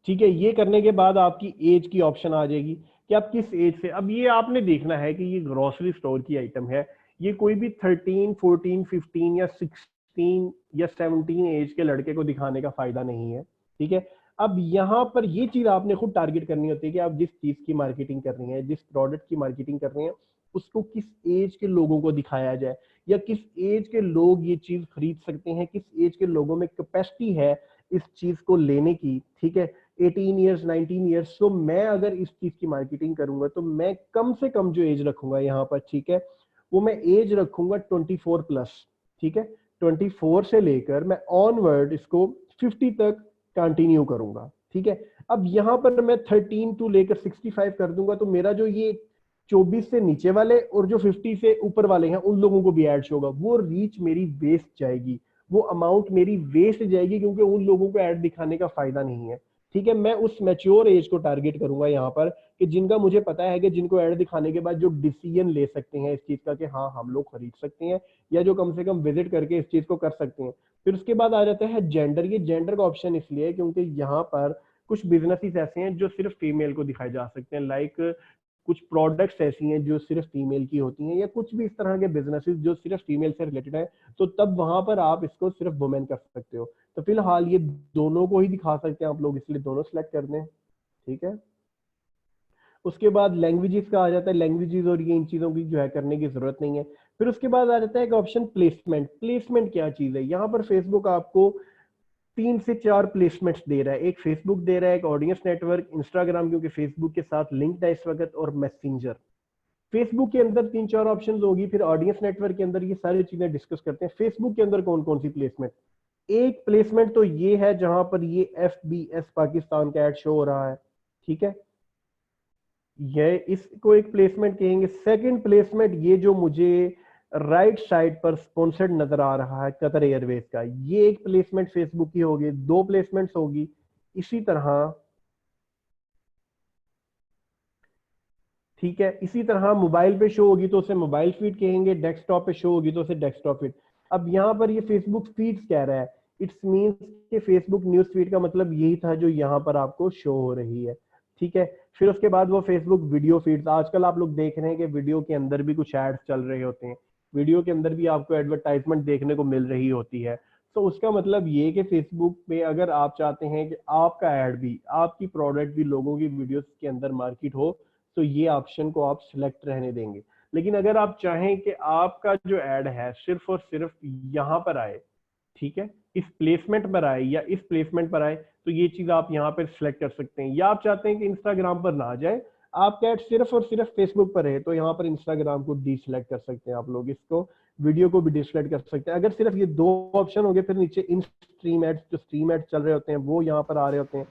[SPEAKER 1] ठीक है। ये करने के बाद आपकी एज की ऑप्शन आ जाएगी कि आप किस एज से। अब ये आपने देखना है कि ये ग्रोसरी स्टोर की आइटम है, ये कोई भी 13, 14, 15 या 16 या 17 एज के लड़के को दिखाने का फायदा नहीं है, ठीक है। अब यहाँ पर ये चीज आपने खुद टारगेट करनी होती है कि आप जिस चीज की मार्केटिंग कर रही हैं, जिस प्रोडक्ट की मार्केटिंग कर रहे हैं, उसको किस एज के लोगों को दिखाया जाए, या किस एज के लोग ये चीज खरीद सकते हैं, किस एज के लोगों में कैपेसिटी है इस चीज को लेने की, ठीक है, 18 ईयर्स 19 ईयर्स, तो मैं अगर इस चीज की मार्केटिंग करूंगा तो मैं कम से कम जो एज रखूंगा यहाँ पर, ठीक है, वो मैं एज रखूंगा 24 प्लस, ठीक है, 24 से लेकर मैं ऑनवर्ड इसको 50 तक कंटिन्यू करूंगा, ठीक है। अब यहाँ पर मैं 13 टू लेकर 65 कर दूंगा, तो मेरा जो ये 24 से नीचे वाले और जो 50 से ऊपर वाले हैं उन लोगों को भी ऐड शो होगा, वो रीच मेरी वेस्ट जाएगी, वो अमाउंट मेरी वेस्ट जाएगी, क्योंकि उन लोगों को ऐड दिखाने का फायदा नहीं है, ठीक है। मैं उस मैच्योर एज को टारगेट करूंगा यहाँ पर, कि जिनका मुझे पता है कि जिनको ऐड दिखाने के बाद जो डिसीजन ले सकते हैं इस चीज का कि हाँ हम लोग खरीद सकते हैं, या जो कम से कम विजिट करके इस चीज को कर सकते हैं। फिर उसके बाद आ जाता है जेंडर। ये जेंडर का ऑप्शन इसलिए है क्योंकि यहाँ पर कुछ बिजनेसेस ऐसे हैं जो सिर्फ फीमेल को दिखाए जा सकते हैं, लाइक कुछ प्रोडक्ट्स ऐसी हैं जो सिर्फ फीमेल की होती हैं, या कुछ भी इस तरह के बिजनेसेस जो सिर्फ फीमेल से रिलेटेड है, तो तब वहां पर आप इसको सिर्फ वुमेन कर सकते हो। तो फिलहाल ये दोनों को ही दिखा सकते हैं आप लोग, इसलिए दोनों सेलेक्ट कर दें, ठीक है। उसके बाद लैंग्वेजेस का आ जाता है, लैंग्वेजेस और ये इन चीजों की जो है करने की जरूरत नहीं है। फिर उसके बाद आ जाता है एक ऑप्शन प्लेसमेंट। प्लेसमेंट क्या चीज है, यहाँ पर फेसबुक आपको 3 से 4 प्लेसमेंट्स दे रहा है। एक फेसबुक दे रहा है, एक ऑडियंस नेटवर्क, इंस्टाग्राम क्योंकि फेसबुक के साथ लिंक्ड है इस वक्त, और मैसेंजर। फेसबुक के अंदर 3-4 ऑप्शन होगी, फिर ऑडियंस नेटवर्क के अंदर ये सारी चीजें डिस्कस करते हैं। फेसबुक के अंदर कौन कौन सी प्लेसमेंट, एक प्लेसमेंट तो ये है जहां पर ये FBS पाकिस्तान का एड शो हो रहा है, ठीक है, ये इसको एक प्लेसमेंट कहेंगे। सेकंड प्लेसमेंट ये जो मुझे राइट साइड पर स्पॉन्सर्ड नजर आ रहा है कतर एयरवेज का, ये एक प्लेसमेंट फेसबुक की होगी, 2 प्लेसमेंट्स होगी। इसी तरह, ठीक है, इसी तरह मोबाइल पे शो होगी तो उसे मोबाइल फीड कहेंगे, डेस्कटॉप पे शो होगी तो उसे डेस्कटॉप फीड। अब यहाँ पर ये फेसबुक फीड्स कह रहा है, इट्स मींस कि फेसबुक न्यूज फीड का मतलब यही था जो यहाँ पर आपको शो हो रही है, ठीक है। फिर उसके बाद वो फेसबुक वीडियो फीड्स, आजकल आप लोग देख रहे हैं कि वीडियो के अंदर भी कुछ एड्स चल रहे होते हैं, वीडियो के अंदर भी आपको एडवर्टाइजमेंट देखने को मिल रही होती है। तो उसका मतलब ये कि फेसबुक पे अगर आप चाहते हैं कि आपका ऐड भी, आपकी प्रोडक्ट भी लोगों की वीडियोस के अंदर मार्केट हो, तो ये ऑप्शन को आप सिलेक्ट रहने देंगे। लेकिन अगर आप चाहें कि आपका जो ऐड है सिर्फ और सिर्फ यहाँ पर आए, ठीक है, इस प्लेसमेंट पर आए या इस प्लेसमेंट पर आए, तो ये चीज आप यहाँ पर सिलेक्ट कर सकते हैं। या आप चाहते हैं कि इंस्टाग्राम पर ना जाए, आपका ऐड सिर्फ और सिर्फ फेसबुक पर है, तो यहाँ पर इंस्टाग्राम को डिसलेक्ट कर सकते हैं आप लोग, इसको वीडियो को भी डिसलेक्ट कर सकते हैं। अगर सिर्फ ये 2 ऑप्शन हो गए, फिर नीचे इन स्ट्रीम एड्स, जो स्ट्रीम एड्स चल रहे होते हैं वो यहाँ पर आ रहे होते हैं,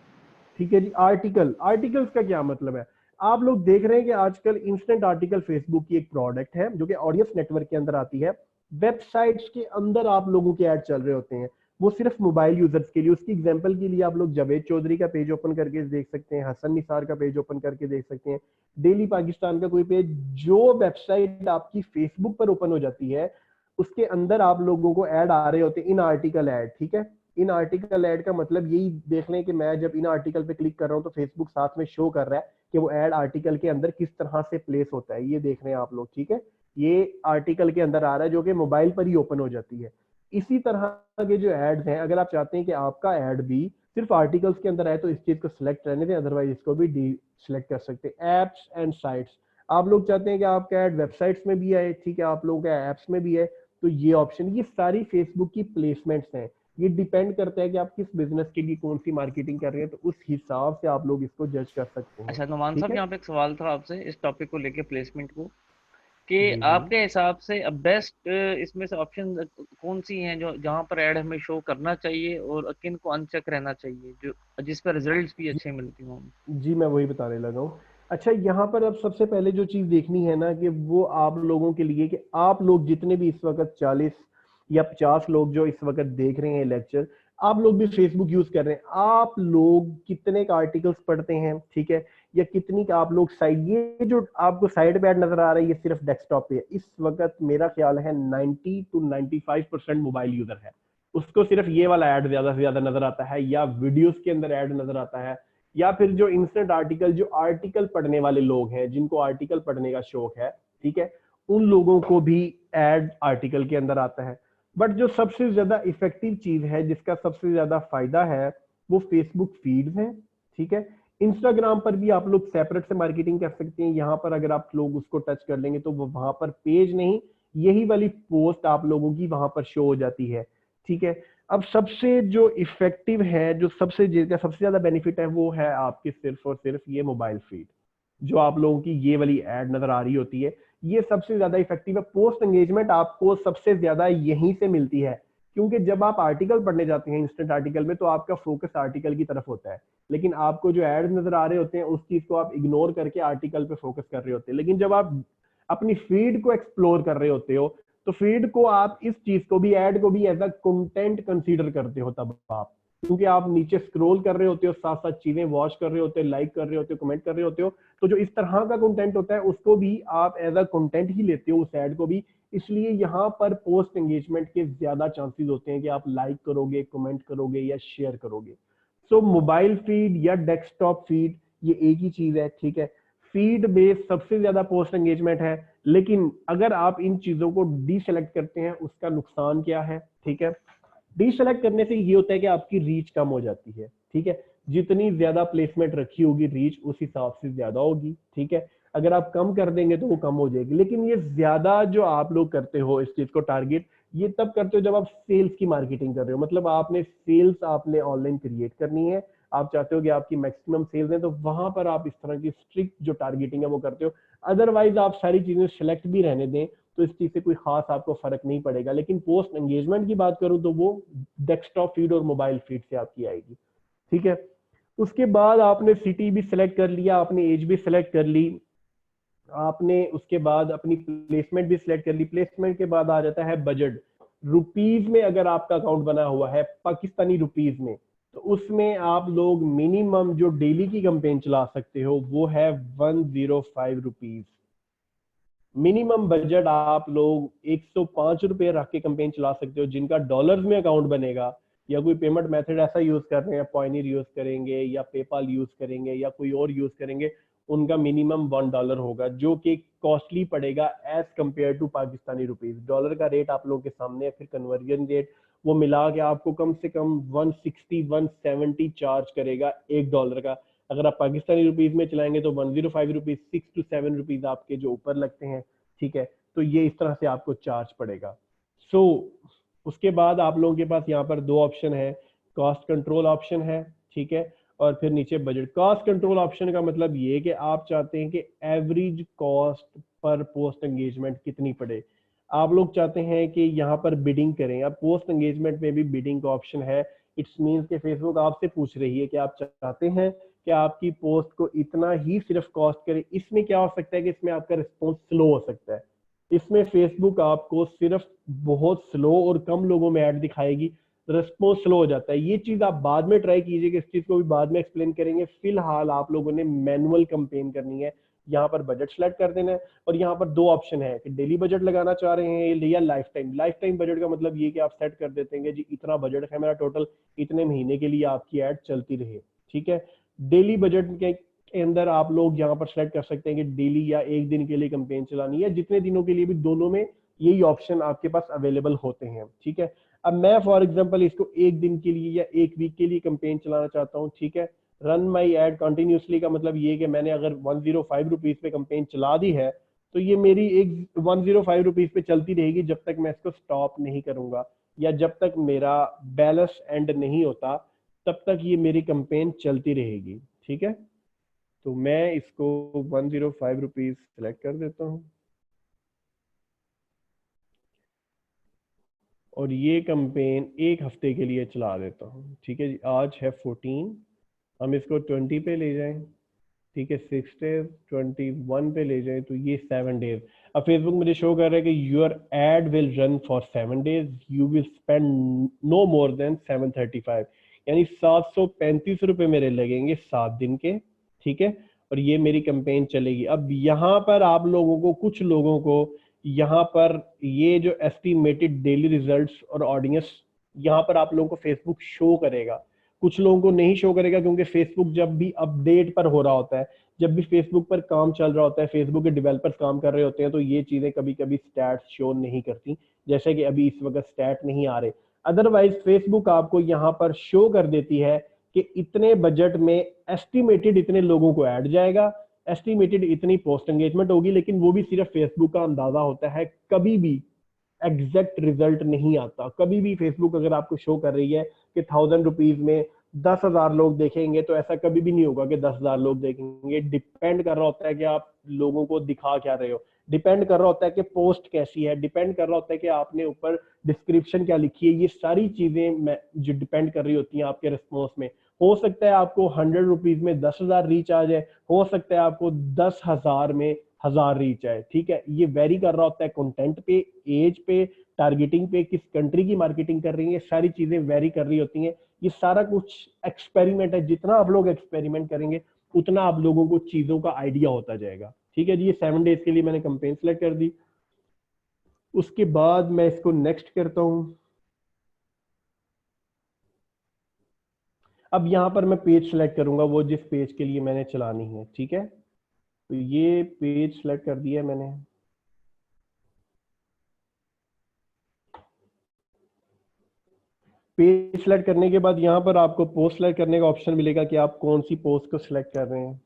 [SPEAKER 1] ठीक है जी। आर्टिकल, आर्टिकल्स का क्या मतलब है, आप लोग देख रहे हैं कि आजकल इंस्टेंट आर्टिकल फेसबुक की एक प्रोडक्ट है जो कि ऑडियंस नेटवर्क के अंदर आती है। वेबसाइट्स के अंदर आप लोगों के ऐड चल रहे होते हैं, वो सिर्फ मोबाइल यूजर्स के लिए। उसकी एग्जांपल के लिए आप लोग जावेद चौधरी का पेज ओपन करके देख सकते हैं, हसन निसार का पेज ओपन करके देख सकते हैं, डेली पाकिस्तान का कोई पेज, जो वेबसाइट आपकी फेसबुक पर ओपन हो जाती है उसके अंदर आप लोगों को ऐड आ रहे होते हैं, इन आर्टिकल ऐड, ठीक है। इन आर्टिकल ऐड का मतलब यही देख लें कि मैं जब इन आर्टिकल पे क्लिक कर रहा हूं तो फेसबुक साथ में शो कर रहा है कि वो ऐड आर्टिकल के अंदर किस तरह से प्लेस होता है, ये देख रहे हैं आप लोग, ठीक है। ये आर्टिकल के अंदर आ रहा है जो कि मोबाइल पर ही ओपन हो जाती है। इसी तरह के जो एड्स हैं, अगर आप चाहते हैं कि आपका ऐड भी सिर्फ आर्टिकल्स के अंदर आए तो इस चीज को सिलेक्ट रहने दें, अदरवाइज इसको भी डी सिलेक्ट कर सकते हैं। एप्स एंड साइट्स, आप लोग चाहते हैं कि आपका ऐड वेबसाइट्स में भी आए, ठीक है, आप लोगों का एप्स में भी है, तो ये ऑप्शन, ये सारी फेसबुक की प्लेसमेंट्स हैं। ये डिपेंड करता है कि आप किस बिजनेस के लिए कौन सी मार्केटिंग कर रहे हैं, तो उस हिसाब से आप लोग इसको जज कर सकते हैं,
[SPEAKER 2] अच्छा नुमान
[SPEAKER 1] ठीक
[SPEAKER 2] साहब,
[SPEAKER 1] है।
[SPEAKER 2] यहाँ पे एक सवाल था आपसे इस टॉपिक को लेके, प्लेसमेंट को, कि
[SPEAKER 1] जी जी।
[SPEAKER 2] आपके हिसाब से अब बेस्ट इसमें से ऑप्शन कौन सी हैं जो जहाँ पर ऐड हमें शो करना चाहिए और किन को अनचेक रहना चाहिए, जो जिस पर रिजल्ट्स भी अच्छे मिलती हों।
[SPEAKER 1] जी मैं वही बताने लगा हूँ। अच्छा, यहाँ पर अब सबसे पहले जो चीज देखनी है ना, कि वो आप लोगों के लिए, कि आप लोग जितने भी इस वक्त 40 या 50 लोग जो इस वक्त देख रहे हैं लेक्चर, आप लोग भी फेसबुक यूज कर रहे हैं, आप लोग कितने का आर्टिकल्स पढ़ते हैं, ठीक है, या कितनी का आप लोग साइड, ये जो आपको साइड पे ऐड नजर आ रहा है ये सिर्फ डेस्कटॉप पे है। इस वक्त मेरा ख्याल है 90 to 95% मोबाइल यूजर है, उसको सिर्फ ये वाला ऐड ज्यादा से ज्यादा नजर आता है, या वीडियोस के अंदर ऐड नजर आता है, या फिर जो इंस्टेंट आर्टिकल, जो आर्टिकल पढ़ने वाले लोग हैं जिनको आर्टिकल पढ़ने का शौक है, ठीक है, उन लोगों को भी ऐड आर्टिकल के अंदर आता है। बट जो सबसे ज्यादा इफेक्टिव चीज है, जिसका सबसे ज्यादा फायदा है, वो फेसबुक फीड्स हैं, ठीक है। इंस्टाग्राम पर भी आप लोग सेपरेट से मार्केटिंग कर सकते हैं, यहाँ पर अगर आप लोग उसको टच कर लेंगे तो वो वहां पर पेज नहीं, यही वाली पोस्ट आप लोगों की वहां पर शो हो जाती है, ठीक है। अब सबसे जो इफेक्टिव है, जो सबसे जिसका सबसे ज्यादा बेनिफिट है, वो है आपकी सिर्फ और सिर्फ ये मोबाइल फीड। जो आप लोगों की ये वाली एड नजर आ रही होती है, ये सबसे ज्यादा इफेक्टिव है। पोस्ट एंगेजमेंट आपको सबसे ज्यादा यहीं से मिलती है, क्योंकि जब आप आर्टिकल पढ़ने जाते हैं इंस्टेंट आर्टिकल में, तो आपका फोकस आर्टिकल की तरफ होता है, लेकिन आपको जो एड नजर आ रहे होते हैं उस चीज को आप इग्नोर करके आर्टिकल पे फोकस कर रहे होते हैं। लेकिन जब आप अपनी फीड को एक्सप्लोर कर रहे होते हो, तो फीड को आप इस चीज को भी, ऐड को भी एज अ कंटेंट कंसीडर करते हो तब आप, क्योंकि आप नीचे स्क्रॉल कर रहे होते हो, साथ साथ चीजें वॉच कर रहे होते हो, लाइक कर रहे होते हो, कमेंट कर रहे होते हो, तो जो इस तरह का कंटेंट होता है उसको भी आप एज अ कंटेंट ही लेते हो, उस ऐड को भी। इसलिए यहाँ पर पोस्ट एंगेजमेंट के ज्यादा चांसेस होते हैं कि आप लाइक करोगे, कमेंट करोगे या शेयर करोगे। सो मोबाइल फीड या डेस्कटॉप फीड ये एक ही चीज है, ठीक है। फीड बेस्ड सबसे ज्यादा पोस्ट एंगेजमेंट है, लेकिन अगर आप इन चीजों को डीसेलेक्ट करते हैं, उसका नुकसान क्या है, ठीक है। डीसेलेक्ट करने से ये होता है कि आपकी रीच कम हो जाती है, ठीक है। जितनी ज्यादा प्लेसमेंट रखी होगी, रीच उस हिसाब से ज्यादा होगी, ठीक है। अगर आप कम कर देंगे तो वो कम हो जाएगी। लेकिन ये ज्यादा जो आप लोग करते हो इस चीज को टारगेट, ये तब करते हो जब आप सेल्स की मार्केटिंग कर रहे हो, मतलब आपने सेल्स आपने ऑनलाइन क्रिएट करनी है, आप चाहते हो कि आपकी मैक्सिमम सेल्स है, तो वहां पर आप इस तरह की स्ट्रिक्ट जो टारगेटिंग है वो करते हो। अदरवाइज आप सारी चीजें सिलेक्ट भी रहने दें तो इस चीज से कोई खास आपको फर्क नहीं पड़ेगा। लेकिन पोस्ट एंगेजमेंट की बात करूं तो वो डेस्कटॉप फीड और मोबाइल फीड से आपकी आएगी, ठीक है। उसके बाद आपने सिटी भी सिलेक्ट कर लिया, आपने एज भी सिलेक्ट कर ली, आपने उसके बाद अपनी प्लेसमेंट भी सिलेक्ट कर ली। प्लेसमेंट के बाद आ जाता है बजट। रुपीज में अगर आपका अकाउंट बना हुआ है पाकिस्तानी रुपीज में, तो उसमें आप लोग मिनिमम जो डेली की कैंपेन चला सकते हो वो है 105 रुपीज। मिनिमम बजट आप लोग 105 रुपए रख के कैंपेन चला सकते हो। जिनका डॉलर्स में अकाउंट बनेगा या कोई पेमेंट मेथड ऐसा यूज कर रहे हैं, पॉइनियर यूज करेंगे या पेपाल यूज करेंगे या कोई और यूज करेंगे, उनका मिनिमम $1 होगा, जो कि कॉस्टली पड़ेगा as compare to Pakistani rupees. Dollar का रेट आप लोगों के सामने है, फिर कन्वर्जन रेट वो मिला के आपको कम से कम 160 170 चार्ज करेगा $1 का। अगर आप पाकिस्तानी रुपीज में चलाएंगे तो 105 रुपीज, 6 to 7 रुपीज आपके जो ऊपर लगते हैं, ठीक है। तो ये इस तरह से आपको चार्ज पड़ेगा। सो उसके बाद आप लोगों के पास यहाँ पर दो ऑप्शन है, कॉस्ट कंट्रोल ऑप्शन है, ठीक है, और फिर नीचे बजट। कॉस्ट कंट्रोल ऑप्शन का मतलब ये कि आप चाहते हैं कि average cost per post engagement कितनी पड़े। आप लोग चाहते हैं कि यहाँ पर बिडिंग करें। अब पोस्ट एंगेजमेंट में भी बिडिंग का ऑप्शन है। इट्स मीन्स कि फेसबुक आपसे पूछ रही है कि आप चाहते हैं कि आपकी पोस्ट को इतना ही सिर्फ कॉस्ट करे। इसमें क्या हो सकता है कि इसमें आपका रिस्पॉन्स स्लो हो सकता है। इसमें फेसबुक आपको सिर्फ बहुत स्लो और कम लोगों में ऐड दिखाएगी, रिस्पॉन्स स्लो हो जाता है। ये चीज आप बाद में ट्राई कीजिए, इस चीज को भी बाद में एक्सप्लेन करेंगे। फिलहाल आप लोगों ने मैनुअल कंपेन करनी है। यहाँ पर बजट सेलेक्ट कर देना है, और यहाँ पर दो ऑप्शन है कि डेली बजट लगाना चाह रहे हैं या life time. Life time budget का मतलब ये कि आप सेट कर देते हैं जी इतना बजट है मेरा टोटल, इतने महीने के लिए आपकी ऐड चलती रहे, ठीक है। डेली बजट के अंदर आप लोग यहाँ पर सेलेक्ट कर सकते हैं कि डेली या एक दिन के लिए कंपेन चलानी है, जितने दिनों के लिए भी, दोनों में यही ऑप्शन आपके पास अवेलेबल होते हैं, ठीक है। अब मैं फॉर एग्जांपल इसको एक दिन के लिए या एक वीक के लिए कंपेन चलाना चाहता हूँ, ठीक है। रन माई एड कंटिन्यूसली का मतलब ये कि मैंने अगर 105 रुपीज पे कंपेन चला दी है, तो ये मेरी एक 105 रुपीज पे चलती रहेगी जब तक मैं इसको स्टॉप नहीं करूंगा, या जब तक मेरा बैलेंस एंड नहीं होता तब तक ये मेरी कंपेन चलती रहेगी, ठीक है। तो मैं इसको 105 रुपीज सेलेक्ट कर देता हूँ, और ये कंपेन एक हफ्ते के लिए चला देता हूँ, ठीक है जी। आज है 14, हम इसको 20 पे ले जाएं, ठीक है। 6 डेज 21 पे ले जाएं तो ये 7 डेज। अब फेसबुक मुझे शो कर रहा है कि your ad will run for 7 days, you will spend no more than 735, यानी 735 रुपए मेरे लगेंगे 7 दिन के, ठीक है। और ये मेरी कंपेन चलेगी। अब यहाँ पर आप लोगों को, कुछ लोगों को यहाँ पर ये जो एस्टिमेटेड डेली रिजल्ट्स और ऑडियंस यहाँ पर आप लोगों को फेसबुक शो करेगा, कुछ लोगों को नहीं शो करेगा, क्योंकि फेसबुक जब भी अपडेट पर हो रहा होता है, जब भी फेसबुक पर काम चल रहा होता है, फेसबुक के डेवलपर्स काम कर रहे होते हैं, तो ये चीजें कभी कभी स्टैट्स शो नहीं करती, जैसे कि अभी इस वक्त स्टैट नहीं आ रहे। अदरवाइज फेसबुक आपको यहाँ पर शो कर देती है कि इतने बजट में एस्टिमेटेड इतने लोगों को ऐड जाएगा, एस्टिमेटेड इतनी पोस्ट एंगेजमेंट होगी, लेकिन वो भी सिर्फ फेसबुक का अंदाजा होता है। कभी भी एग्जैक्ट रिजल्ट नहीं आता। कभी भी फेसबुक अगर आपको शो कर रही है कि 1000 रुपीज में 10,000 लोग देखेंगे, तो ऐसा कभी भी नहीं होगा कि 10,000 लोग देखेंगे। डिपेंड कर रहा होता है कि आप लोगों को दिखा क्या रहे हो, डिपेंड कर रहा होता है कि पोस्ट कैसी है, डिपेंड कर रहा होता है कि आपने ऊपर डिस्क्रिप्शन क्या लिखी है। ये सारी चीजें जो डिपेंड कर रही होती हैं आपके रिस्पॉन्स में। हो सकता है आपको 100 रुपीज में 10,000 रीच आ जाए, हो सकता है आपको 10,000 में 1,000 रीच आए, ठीक है। ये वेरी कर रहा होता है कंटेंट पे, एज पे, टारगेटिंग पे, किस कंट्री की मार्केटिंग कर रही है, सारी चीजें वेरी कर रही होती हैं। ये सारा कुछ एक्सपेरिमेंट है, जितना आप लोग एक्सपेरिमेंट करेंगे उतना आप लोगों को चीजों का आइडिया होता जाएगा, ठीक है जी। ये 7 डेज के लिए मैंने कंपेन सेलेक्ट कर दी। उसके बाद मैं इसको नेक्स्ट करता हूं। अब यहां पर मैं पेज सेलेक्ट करूंगा, वो जिस पेज के लिए मैंने चलानी है, ठीक है। तो ये पेज सेलेक्ट कर दिया मैंने। पेज सेलेक्ट करने के बाद यहां पर आपको पोस्ट सेलेक्ट करने का ऑप्शन मिलेगा कि आप कौन सी पोस्ट को सिलेक्ट कर रहे हैं।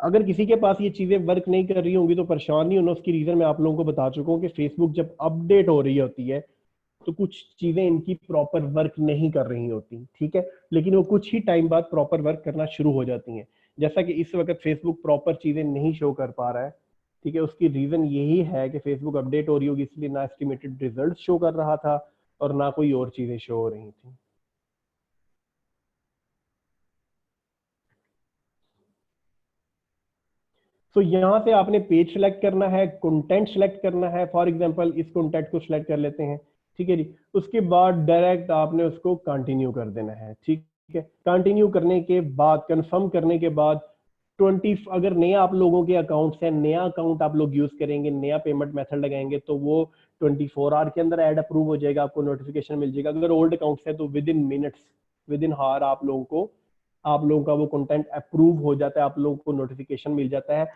[SPEAKER 1] अगर किसी के पास ये चीजें वर्क नहीं कर रही होंगी तो परेशान नहीं होना, उसकी रीजन मैं आप लोगों को बता चुका हूँ कि फेसबुक जब अपडेट हो रही होती है तो कुछ चीजें इनकी प्रॉपर वर्क नहीं कर रही होती, ठीक है। लेकिन वो कुछ ही टाइम बाद प्रॉपर वर्क करना शुरू हो जाती हैं। जैसा कि इस वक्त फेसबुक प्रॉपर चीजें नहीं शो कर पा रहा है, ठीक है। उसकी रीजन यही है कि फेसबुक अपडेट हो रही होगी, इसलिए ना एस्टिमेटेड रिजल्ट शो कर रहा था और ना कोई और चीजें शो हो रही थी। तो यहां से आपने पेज सेलेक्ट करना है, कंटेंट सेलेक्ट करना है। फॉर एग्जांपल इस कंटेंट को सिलेक्ट कर लेते हैं, ठीक है जी। उसके बाद डायरेक्ट आपने उसको कंटिन्यू कर देना है, ठीक है। कंटिन्यू करने के बाद, कंफर्म करने के बाद 20, अगर नया आप लोगों के अकाउंट है, नया अकाउंट आप लोग यूज करेंगे, नया पेमेंट मेथड लगाएंगे, तो वो 24 आवर के अंदर ऐड अप्रूव हो जाएगा, आपको नोटिफिकेशन मिल जाएगा। अगर ओल्ड अकाउंट है तो with in minutes, with in हार आप लोगों का वो कंटेंट अप्रूव हो जाता है, आप लोगों को नोटिफिकेशन मिल जाता है।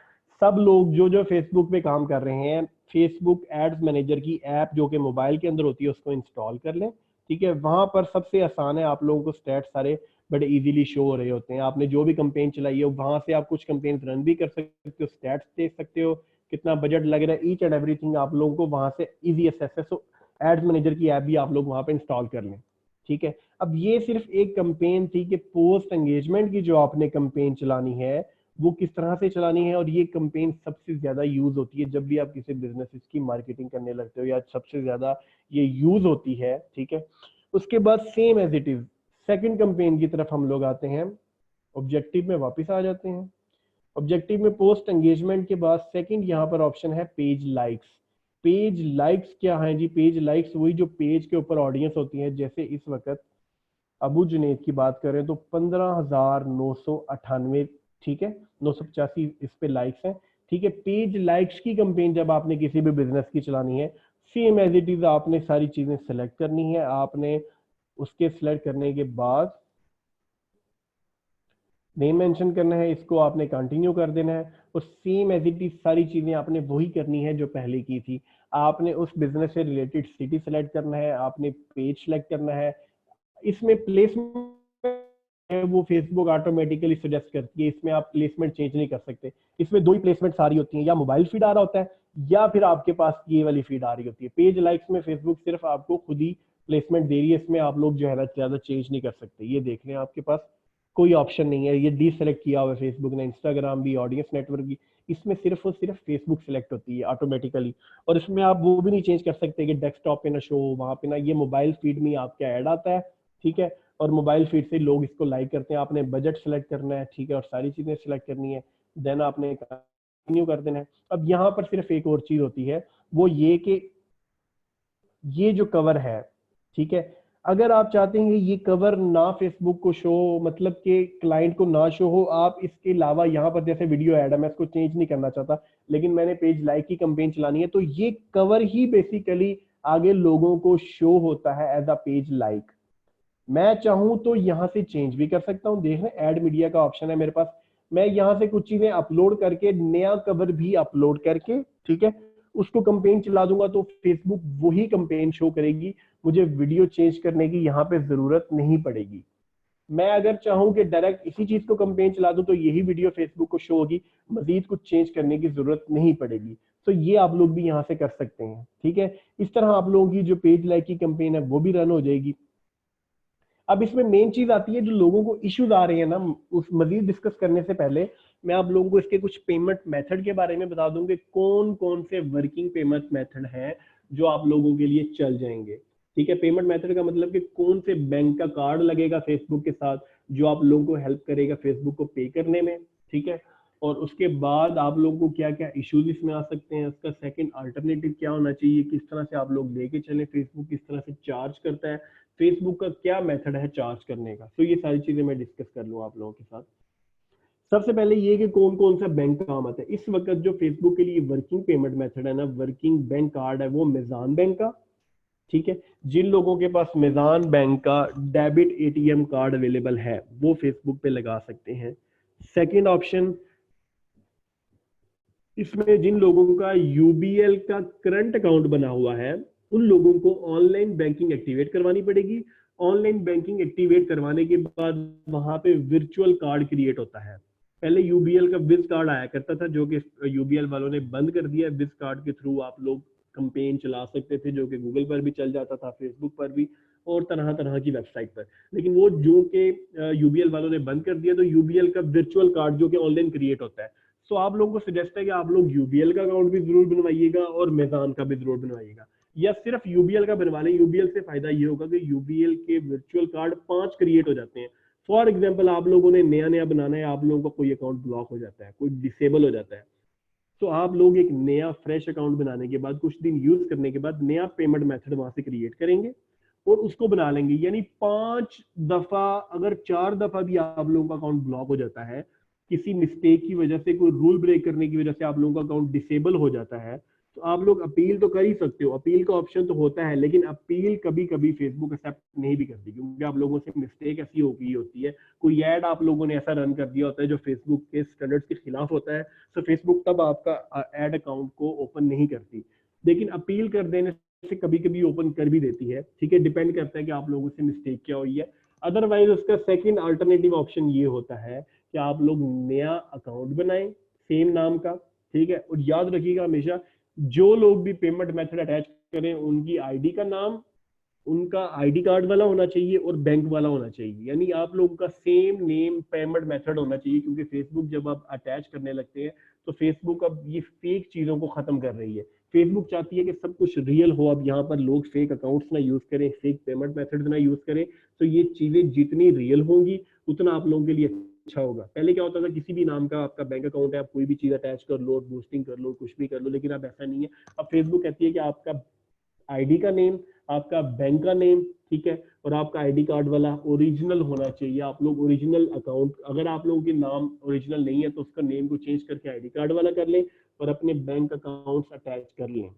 [SPEAKER 1] सब लोग जो जो फेसबुक पे काम कर रहे हैं, फेसबुक एड्स मैनेजर की ऐप जो कि मोबाइल के अंदर होती है उसको इंस्टॉल कर लें, ठीक है। वहां पर सबसे आसान है, आप लोगों को स्टैट्स सारे बड़े इजीली शो हो रहे होते हैं। आपने जो भी कंपेन चलाई है वहां से आप कुछ कंपेन रन भी कर सकते हो, स्टैट्स देख सकते हो, कितना बजट लग रहा है, ईच एंड एवरीथिंग आप लोगों को वहां से इजी एक्सेस है। सो एड्स मैनेजर की ऐप भी आप लोग वहां पे इंस्टॉल कर लें, ठीक है। अब ये सिर्फ एक कंपेन थी कि पोस्ट एंगेजमेंट की जो आपने कंपेन चलानी है वो किस तरह से चलानी है। और ये कंपेन सबसे ज्यादा यूज होती है जब भी आप किसी बिजनेस की मार्केटिंग करने लगते हो, या सबसे ज्यादा ये यूज होती है, ठीक है। उसके बाद same as it is second campaign की तरफ हम लोग आते हैं। ऑब्जेक्टिव में वापस आ जाते हैं। ऑब्जेक्टिव में पोस्ट एंगेजमेंट के बाद सेकंड यहाँ पर ऑप्शन है पेज लाइक्स। पेज लाइक्स क्या है जी? पेज लाइक्स वही जो पेज के ऊपर ऑडियंस होती है। जैसे इस वक्त अबू जुनेद की बात करें तो 15,998, ठीक है, 985 इस पे लाइक्स हैं, ठीक है। पेज लाइक्स की कंपेन जब आपने किसी भी बिजनेस की चलानी है, सेम एज इट इज आपने सारी चीजें सेलेक्ट करनी है। आपने उसके सिलेक्ट करने के बाद नेम मेंशन करना है, इसको आपने कंटिन्यू कर देना है, और सेम एज इट इज सारी चीजें आपने वही करनी है जो पहले की थी। आपने उस बिजनेस से रिलेटेड सिटी सेलेक्ट करना है, आपने पेज सेलेक्ट करना है। इसमें प्लेसमेंट है वो फेसबुक ऑटोमेटिकली सजेस्ट करती है, इसमें आप प्लेसमेंट चेंज नहीं कर सकते। इसमें दो ही प्लेसमेंट सारी होती हैं, या मोबाइल फीड आ रहा होता है या फिर आपके पास ये वाली फीड आ रही होती है। पेज लाइक्स में फेसबुक सिर्फ आपको खुद ही प्लेसमेंट दे रही है, इसमें आप लोग जो है ना ज्यादा चेंज नहीं कर सकते। ये देख लें, आपके पास कोई ऑप्शन नहीं है, ये डीसेलेक्ट किया हुआ है फेसबुक ने। इंस्टाग्राम भी, ऑडियंस नेटवर्क भी, इसमें सिर्फ और सिर्फ फेसबुक सिलेक्ट होती है ऑटोमेटिकली। और इसमें आप वो भी नहीं चेंज कर सकते कि डेस्कटॉप पे ना शो, वहां पे ना, ये मोबाइल फीड में आपका ऐड आता है, ठीक है। और मोबाइल फीड से लोग इसको लाइक करते हैं। आपने बजट सेलेक्ट करना है, ठीक है, और सारी चीजें सेलेक्ट करनी है, देन आपने कंटिन्यू कर देना है। अब यहाँ पर सिर्फ एक और चीज होती है, वो ये कि ये जो कवर है, ठीक है, अगर आप चाहते हैं ये कवर ना फेसबुक को शो, मतलब कि क्लाइंट को ना शो हो, आप इसके अलावा यहाँ पर जैसे वीडियो ऐड है, मैं इसको चेंज नहीं करना चाहता, लेकिन मैंने पेज लाइक की कंपेन चलानी है, तो ये कवर ही बेसिकली आगे लोगों को शो होता है एज अ पेज लाइक। मैं चाहूं तो यहां से चेंज भी कर सकता हूं। देख रहे हैं, ऐड मीडिया का ऑप्शन है मेरे पास। मैं यहां से कुछ चीजें अपलोड करके, नया कवर भी अपलोड करके, ठीक है, उसको कंपेन चला दूंगा तो फेसबुक वही कंपेन शो करेगी। मुझे वीडियो चेंज करने की यहाँ पे जरूरत नहीं पड़ेगी। मैं अगर चाहूं कि डायरेक्ट इसी चीज को कंपेन चला दूं तो यही वीडियो फेसबुक को शो होगी, मजीद कुछ चेंज करने की जरूरत नहीं पड़ेगी। तो ये आप लोग भी यहाँ से कर सकते हैं, ठीक है। इस तरह आप लोगों की जो पेज लाइक की कैंपेन है वो भी रन हो जाएगी। अब इसमें मेन चीज आती है, जो लोगों को इश्यूज आ रहे हैं ना, उस मजीद डिस्कस करने से पहले मैं आप लोगों को इसके कुछ पेमेंट मेथड के बारे में बता दूं कि कौन कौन से वर्किंग पेमेंट मेथड हैं जो आप लोगों के लिए चल जाएंगे, ठीक है। पेमेंट मेथड का मतलब कि कौन से बैंक का कार्ड लगेगा फेसबुक के साथ जो आप लोगों को हेल्प करेगा फेसबुक को पे करने में, ठीक है। और उसके बाद आप लोगों को क्या क्या इश्यूज इसमें आ सकते हैं, उसका सेकंड अल्टरनेटिव क्या होना चाहिए, किस तरह से आप लोग लेके चलें, फेसबुक किस तरह से चार्ज करता है, फेसबुक का क्या मेथड है चार्ज करने का। तो ये सारी चीजें मैं डिस्कस कर लूँ आप लोगों के साथ। सबसे पहले ये कि कौन कौन सा बैंक काम आता है इस वक्त। जो फेसबुक के लिए वर्किंग पेमेंट मेथड है ना, वर्किंग बैंक कार्ड है वो मिजान बैंक का, ठीक है। जिन लोगों के पास मिजान बैंक का डेबिट एटीएम कार्ड अवेलेबल है वो फेसबुक पे लगा सकते हैं। सेकंड ऑप्शन, इसमें जिन लोगों का यूबीएल का करंट अकाउंट बना हुआ है उन लोगों को ऑनलाइन बैंकिंग एक्टिवेट करवानी पड़ेगी। ऑनलाइन बैंकिंग एक्टिवेट करवाने के बाद वहां पे वर्चुअल कार्ड क्रिएट होता है। पहले यूबीएल का विज कार्ड आया करता था जो कि यूबीएल वालों ने बंद कर दिया। विज कार्ड के थ्रू आप लोग कंपेन चला सकते थे जो कि गूगल पर भी चल जाता था, फेसबुक पर भी और तरह तरह की वेबसाइट पर। लेकिन वो जो कि यूबीएल वालों ने बंद कर दिया, तो यूबीएल का वर्चुअल कार्ड जो कि ऑनलाइन क्रिएट होता है। तो आप लोगों को सजेस्ट है कि आप लोग यूबीएल का अकाउंट भी जरूर बनवाइएगा और मैदान का भी जरूर बनवाइएगा, या सिर्फ यूबीएल का बनवा लें। यूबीएल से फायदा ये होगा कि यूबीएल के वर्चुअल कार्ड 5 क्रिएट हो जाते हैं। फॉर एग्जाम्पल आप लोगों ने नया नया बनाना है, आप लोगों का कोई अकाउंट ब्लॉक हो जाता है, कोई डिसेबल हो जाता है, तो आप लोग एक नया फ्रेश अकाउंट बनाने के बाद कुछ दिन यूज करने के बाद नया पेमेंट मेथड वहां से क्रिएट करेंगे और उसको बना लेंगे। यानी 5 दफा, अगर 4 दफा भी आप लोगों का अकाउंट ब्लॉक हो जाता है किसी मिस्टेक की वजह से, कोई रूल ब्रेक करने की वजह से आप लोगों का अकाउंट डिसेबल हो जाता है, तो आप लोग अपील तो कर ही सकते हो, अपील का ऑप्शन तो होता है। लेकिन अपील कभी कभी फेसबुक एक्सेप्ट नहीं भी करती क्योंकि आप लोगों से मिस्टेक ऐसी हो गई होती है, कोई ऐड आप लोगों ने ऐसा रन कर दिया होता है जो फेसबुक के स्टैंडर्ड्स के खिलाफ होता है, तो फेसबुक तब आपका ऐड अकाउंट को ओपन नहीं करती। लेकिन अपील कर देने से कभी कभी ओपन कर भी देती है, ठीक है। डिपेंड करता है कि आप लोगों से मिस्टेक क्या हुई है। अदरवाइज उसका सेकंड अल्टरनेटिव ऑप्शन ये होता है कि आप लोग नया अकाउंट बनाएं सेम नाम का, ठीक है। और याद रखिएगा हमेशा, जो लोग भी पेमेंट मेथड अटैच करें उनकी आईडी का नाम उनका आईडी कार्ड वाला होना चाहिए और बैंक वाला होना चाहिए। यानी आप लोगों का सेम नेम पेमेंट मेथड होना चाहिए, क्योंकि फेसबुक जब आप अटैच करने लगते हैं तो फेसबुक अब ये फेक चीजों को खत्म कर रही है। फेसबुक चाहती है कि सब कुछ रियल हो। अब यहाँ पर लोग फेक अकाउंट्स ना यूज करें, फेक पेमेंट मेथड ना यूज करें, तो ये चीजें जितनी रियल होंगी उतना आप लोगों के लिए अच्छा होगा। पहले क्या होता था, किसी भी नाम का आपका बैंक अकाउंट है, आप कोई भी चीज अटैच कर लो, बूस्टिंग कर लो, कुछ भी कर लो, लेकिन अब ऐसा नहीं है। अब फेसबुक कहती है कि आपका आईडी का नेम, आपका बैंक का नेम, ठीक है, और आपका आईडी कार्ड वाला ओरिजिनल होना चाहिए। आप लोग ओरिजिनल अकाउंट, अगर आप लोगों के नाम ओरिजिनल नहीं है तो उसका नेम को चेंज करके आईडी कार्ड वाला कर लें और अपने बैंक अकाउंट अटैच कर लें।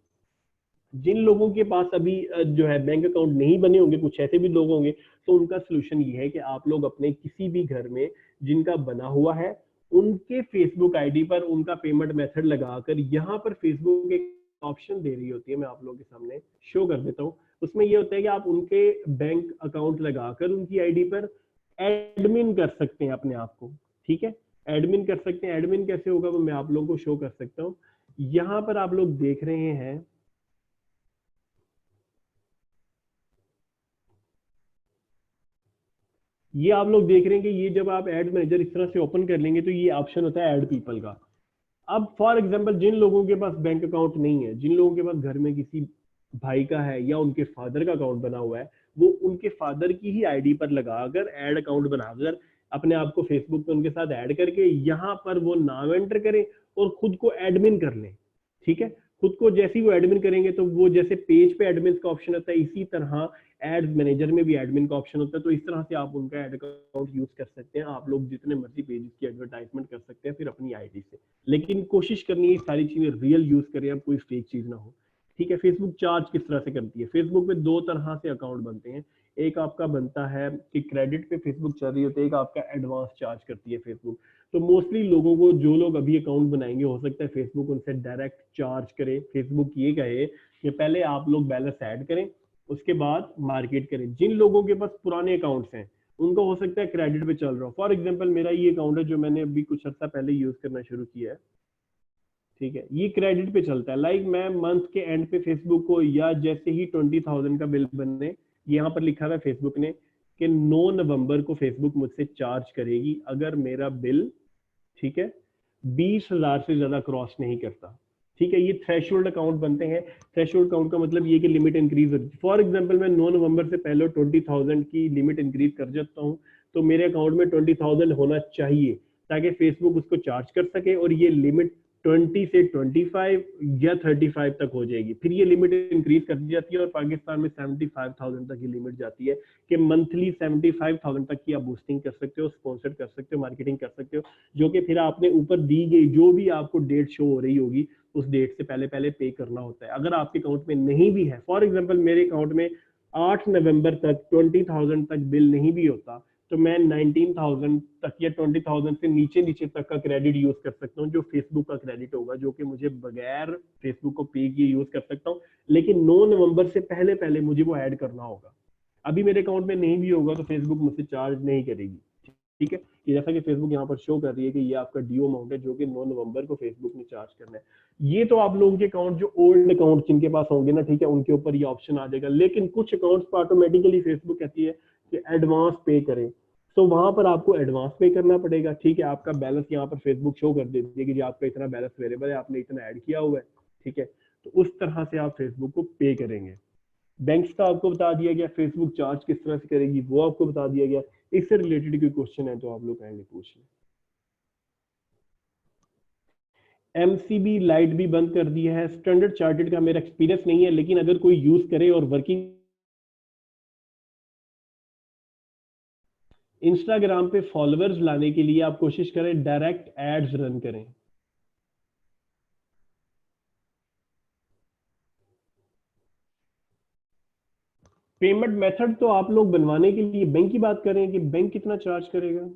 [SPEAKER 1] जिन लोगों के पास अभी जो है बैंक अकाउंट नहीं बने होंगे, कुछ ऐसे भी लोग होंगे, तो उनका सोल्यूशन ये है कि आप लोग अपने किसी भी घर में जिनका बना हुआ है उनके फेसबुक आईडी पर उनका पेमेंट मेथड लगाकर, यहाँ पर फेसबुक एक ऑप्शन दे रही होती है, मैं आप लोगों के सामने शो कर देता हूँ। उसमें ये होता है कि आप उनके बैंक अकाउंट लगाकर उनकी आईडी पर एडमिन कर सकते हैं अपने आप को, ठीक है। एडमिन कर सकते हैं। एडमिन कैसे होगा वो मैं आप लोगों को शो कर सकता हूँ। यहाँ पर आप लोग देख रहे हैं, ये आप लोग देख रहे हैं कि ये जब आप एड मैनेजर इस तरह से ओपन कर लेंगे तो ये ऑप्शन होता है ऐड पीपल का। अब फॉर एग्जांपल जिन लोगों के पास बैंक अकाउंट नहीं है, जिन लोगों के पास घर में किसी भाई का है या उनके फादर का अकाउंट बना हुआ है, वो उनके फादर की ही आईडी पर लगाकर ऐड अकाउंट बनाकर अपने आप को फेसबुक पे उनके साथ ऐड करके यहाँ पर वो नाम एंटर करें और खुद को एडमिन कर लें, ठीक है। खुद को जैसे ही वो एडमिन करेंगे तो वो जैसे पेज पे एडमिन का ऑप्शन होता है, इसी तरह एड मैनेजर में भी एडमिन का ऑप्शन होता है। तो इस तरह से आप उनका एड अकाउंट यूज कर सकते हैं। आप लोग जितने मर्जी पेजेस की एडवर्टाइजमेंट कर सकते हैं फिर अपनी आईडी से, लेकिन कोशिश करनी है सारी चीजें रियल यूज करें, अब कोई फेक चीज ना हो, ठीक है। फेसबुक चार्ज किस तरह से करती है, फेसबुक पे 2 तरह से अकाउंट बनते हैं। एक आपका बनता है कि क्रेडिट पे फेसबुक चल रही होती है, एक आपका एडवांस चार्ज करती है फेसबुक। तो मोस्टली लोगों को, जो लोग अभी अकाउंट बनाएंगे, हो सकता है फेसबुक उनसे डायरेक्ट चार्ज करे। फेसबुक ये कहे कि पहले आप लोग बैलेंस ऐड करें उसके बाद मार्केट करें। जिन लोगों के पास पुराने अकाउंट्स हैं उनको हो सकता है क्रेडिट पे चल रहा हो। फॉर एग्जाम्पल मेरा ये अकाउंट है जो मैंने अभी कुछ अर्सा पहले यूज करना शुरू किया है, ठीक है, ये क्रेडिट पे चलता है। लाइक मैं मंथ के एंड पे फेसबुक को, या जैसे ही 20,000 का बिल बनने, यहाँ पर लिखा हुआ है फेसबुक ने कि 9 नवंबर को फेसबुक मुझसे चार्ज करेगी अगर मेरा बिल, ठीक है, 20,000 से ज्यादा क्रॉस नहीं करता। ठीक है, ये थ्रेशोल्ड अकाउंट बनते हैं। थ्रेशोल्ड अकाउंट का मतलब ये कि लिमिट इंक्रीज होती है। फॉर एग्जांपल मैं 9 नवंबर से पहले 20,000 की लिमिट इंक्रीज कर जाता हूँ, तो मेरे अकाउंट में 20,000 होना चाहिए ताकि फेसबुक उसको चार्ज कर सके, और ये लिमिट 20 से 25 या 35 तक हो जाएगी। फिर ये लिमिट इंक्रीज कर दी जाती है और पाकिस्तान में 75,000 तक की लिमिट जाती है कि मंथली 75,000 तक की आप बूस्टिंग कर सकते हो, स्पॉन्सर कर सकते हो, मार्केटिंग कर सकते हो, जो कि फिर आपने ऊपर दी गई जो भी आपको डेट शो हो रही होगी उस डेट से पहले पहले पे करना होता है। अगर आपके अकाउंट में नहीं भी है, फॉर एग्जाम्पल मेरे अकाउंट में 8 नवंबर तक 20,000 तक बिल नहीं भी होता, तो मैं 19,000 तक या 20,000 से नीचे नीचे तक का क्रेडिट यूज कर सकता हूँ, जो फेसबुक का क्रेडिट होगा, जो कि मुझे बगैर फेसबुक को पे किए यूज कर सकता हूँ। लेकिन 9 नवंबर से पहले पहले मुझे वो ऐड करना होगा। अभी मेरे अकाउंट में नहीं भी होगा तो फेसबुक मुझसे चार्ज नहीं करेगी। ठीक है, कि जैसा कि फेसबुक यहाँ पर शो कर रही है कि ये आपका ड्यू अमाउंट है जो कि 9 नवंबर को फेसबुक ने चार्ज करना है। ये तो आप लोगों के अकाउंट जो ओल्ड अकाउंट जिनके पास होंगे ना, ठीक है, उनके ऊपर ये ऑप्शन आ जाएगा। लेकिन कुछ अकाउंट्स पर ऑटोमेटिकली फेसबुक कहती है कि एडवांस पे करें, तो वहां पर आपको एडवांस पे करना पड़ेगा। ठीक है, आपका बैलेंस यहाँ पर फेसबुक शो कर देती है कि जी आपका इतना बैलेंस अवेलेबल है, आपने इतना ऐड किया हुआ है। ठीक है, तो उस तरह से आप फेसबुक को पे करेंगे। बैंक्स का आपको बता दिया गया, फेसबुक चार्ज किस तरह से करेगी वो आपको बता दिया गया। इससे रिलेटेड कोई क्वेश्चन है तो आप लोग कहेंगे पूछ लें। एमसीबी लाइट भी बंद कर दिया है। स्टैंडर्ड चार्टेड का मेरा एक्सपीरियंस नहीं है, लेकिन अगर कोई यूज करे और वर्किंग, इंस्टाग्राम पे फॉलोअर्स लाने के लिए आप कोशिश करें डायरेक्ट एड्स रन करें। पेमेंट मेथड तो आप लोग बनवाने के लिए बैंक की बात करें कि बैंक कितना चार्ज करेगा।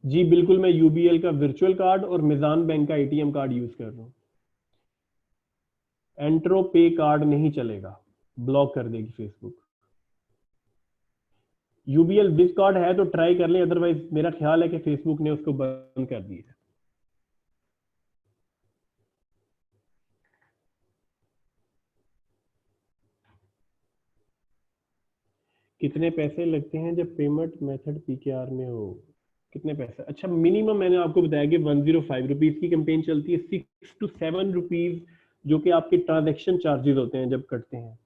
[SPEAKER 1] जी बिल्कुल, मैं यूबीएल का वर्चुअल कार्ड और मिजान बैंक का एटीएम कार्ड यूज कर रहा हूं। एंट्रो पे कार्ड नहीं चलेगा, ब्लॉक कर देगी फेसबुक। यूबीएल विज कार्ड है तो ट्राई कर लें, अदरवाइज मेरा ख्याल है कि फेसबुक ने उसको बंद कर दिया है। कितने पैसे लगते हैं जब पेमेंट मेथड पीकेआर में हो? कितने पैसे? अच्छा, मिनिमम मैंने आपको बताया कि 105 रुपीज की कैंपेन चलती है। 6 to 7 रुपीज जो कि आपके ट्रांजैक्शन चार्जेस होते हैं जब कटते हैं।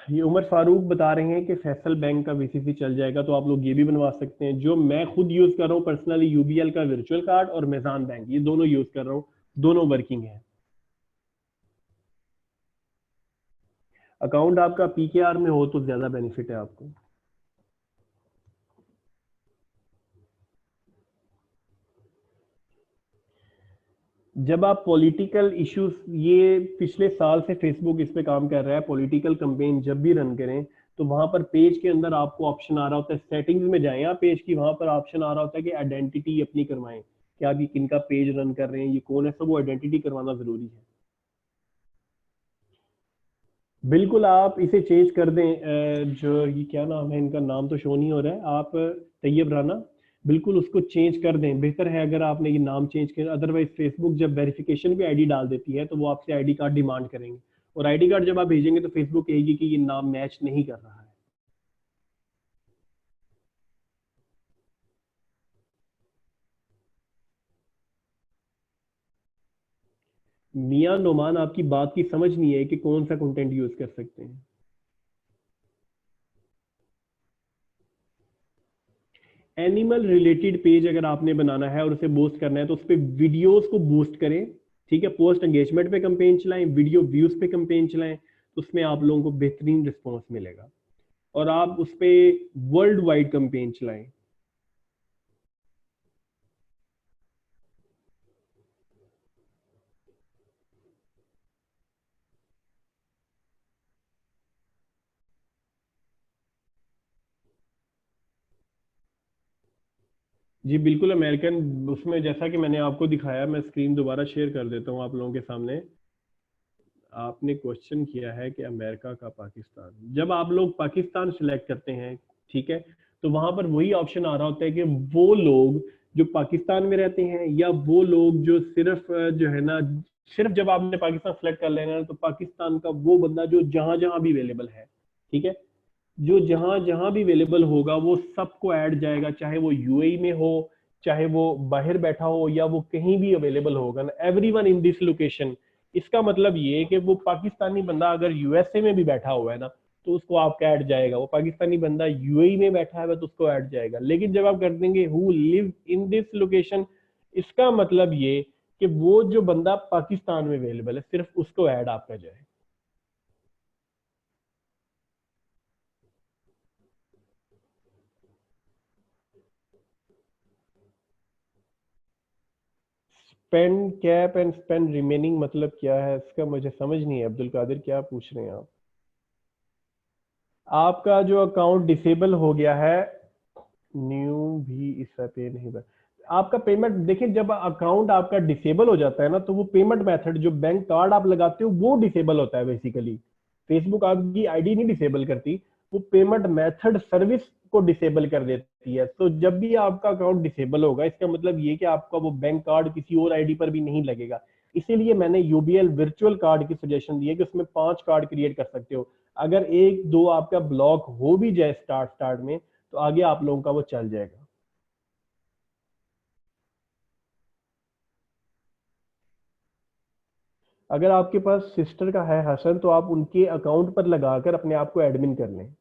[SPEAKER 1] ये उमर फारूक बता रहे हैं कि फैसल बैंक का वीसीसी चल जाएगा, तो आप लोग ये भी बनवा सकते हैं। जो मैं खुद यूज कर रहा हूँ पर्सनली, यूबीएल का वर्चुअल कार्ड और मेजान बैंक, ये दोनों यूज कर रहा हूँ, दोनों वर्किंग है। अकाउंट आपका पीकेआर में हो तो ज्यादा बेनिफिट है आपको। जब आप पॉलिटिकल इश्यूज, ये पिछले साल से फेसबुक इस पे काम कर रहा है, पॉलिटिकल कंपेन जब भी रन करें तो वहां पर पेज के अंदर आपको ऑप्शन आ रहा होता है, सेटिंग्स में जाएं आप पेज की, वहां पर ऑप्शन आ रहा होता है कि आइडेंटिटी अपनी करवाएं, कि आप ये किनका पेज रन कर रहे हैं, ये कौन है, सब वो आइडेंटिटी करवाना जरूरी है। बिल्कुल, आप इसे चेंज कर दें। जो ये क्या नाम है इनका, नाम तो शो नहीं हो रहा है, आप तैयब राना, बिल्कुल उसको चेंज कर दें। बेहतर है अगर आपने ये नाम चेंज किया, अदरवाइज फेसबुक जब वेरिफिकेशन पे आईडी डाल देती है तो वो आपसे आईडी कार्ड डिमांड करेंगे, और आईडी कार्ड जब आप भेजेंगे तो फेसबुक कहेगी कि ये नाम मैच नहीं कर रहा है। मियां नोमान, आपकी बात की समझ नहीं है कि कौन सा कंटेंट यूज कर सकते हैं। एनिमल रिलेटेड पेज अगर आपने बनाना है और उसे बूस्ट करना है तो उस पर वीडियोस को बूस्ट करें। ठीक है, पोस्ट एंगेजमेंट पे कंपेन चलाएं, वीडियो व्यूज पे कंपेन चलाएं, तो उसमें आप लोगों को बेहतरीन रिस्पॉन्स मिलेगा। और आप उस पर वर्ल्ड वाइड कंपेन चलाएं। जी बिल्कुल, अमेरिकन, उसमें जैसा कि मैंने आपको दिखाया, मैं स्क्रीन दोबारा शेयर कर देता हूं आप लोगों के सामने। आपने क्वेश्चन किया है कि अमेरिका का पाकिस्तान, जब आप लोग पाकिस्तान सिलेक्ट करते हैं ठीक है, तो वहां पर वही ऑप्शन आ रहा होता है कि वो लोग जो पाकिस्तान में रहते हैं, या वो लोग जो सिर्फ जो है ना, सिर्फ जब आपने पाकिस्तान सेलेक्ट कर लेना तो पाकिस्तान का वो बंदा जो जहां जहां भी अवेलेबल है, ठीक है, जो जहां जहां भी अवेलेबल होगा वो सबको ऐड जाएगा, चाहे वो यूएई में हो, चाहे वो बाहर बैठा हो, या वो कहीं भी अवेलेबल होगा ना, एवरीवन इन दिस लोकेशन। इसका मतलब ये है कि वो पाकिस्तानी बंदा अगर यूएसए में भी बैठा हुआ है ना, तो उसको आपका ऐड जाएगा। वो पाकिस्तानी बंदा यूएई में बैठा है तो उसको ऐड जाएगा। लेकिन जब आप कर देंगे who live in this location, इसका मतलब ये कि वो जो बंदा पाकिस्तान में अवेलेबल है सिर्फ उसको ऐड आपका जाए। Spend cap and spend remaining मतलब क्या है इसका मुझे समझ नहीं है। अब्दुल कादिर क्या पूछ रहे हैं आप? आपका जो अकाउंट डिसेबल हो गया है, न्यू भी इस पे नहीं बन, आपका पेमेंट देखिए, जब अकाउंट आपका डिसेबल हो जाता है ना, तो वो पेमेंट मेथड जो बैंक कार्ड आप लगाते हो वो डिसेबल होता है बेसिकली। फेसबुक आपकी आईडी नहीं डिसेबल करती, वो पेमेंट मेथड सर्विस को डिसेबल कर देती है। तो जब भी आपका अकाउंट डिसेबल होगा, इसका मतलब ये कि आपका वो बैंक कार्ड किसी और आईडी पर भी नहीं लगेगा। इसीलिए मैंने यूबीएल वर्चुअल कार्ड की सजेशन दी है कि उसमें 5 कार्ड क्रिएट कर सकते हो। अगर एक दो आपका ब्लॉक हो भी जाए स्टार्ट स्टार्ट में, तो आगे आप लोगों का वो चल जाएगा। अगर आपके पास सिस्टर का है हसन, तो आप उनके अकाउंट पर लगाकर अपने आप को एडमिन कर लें।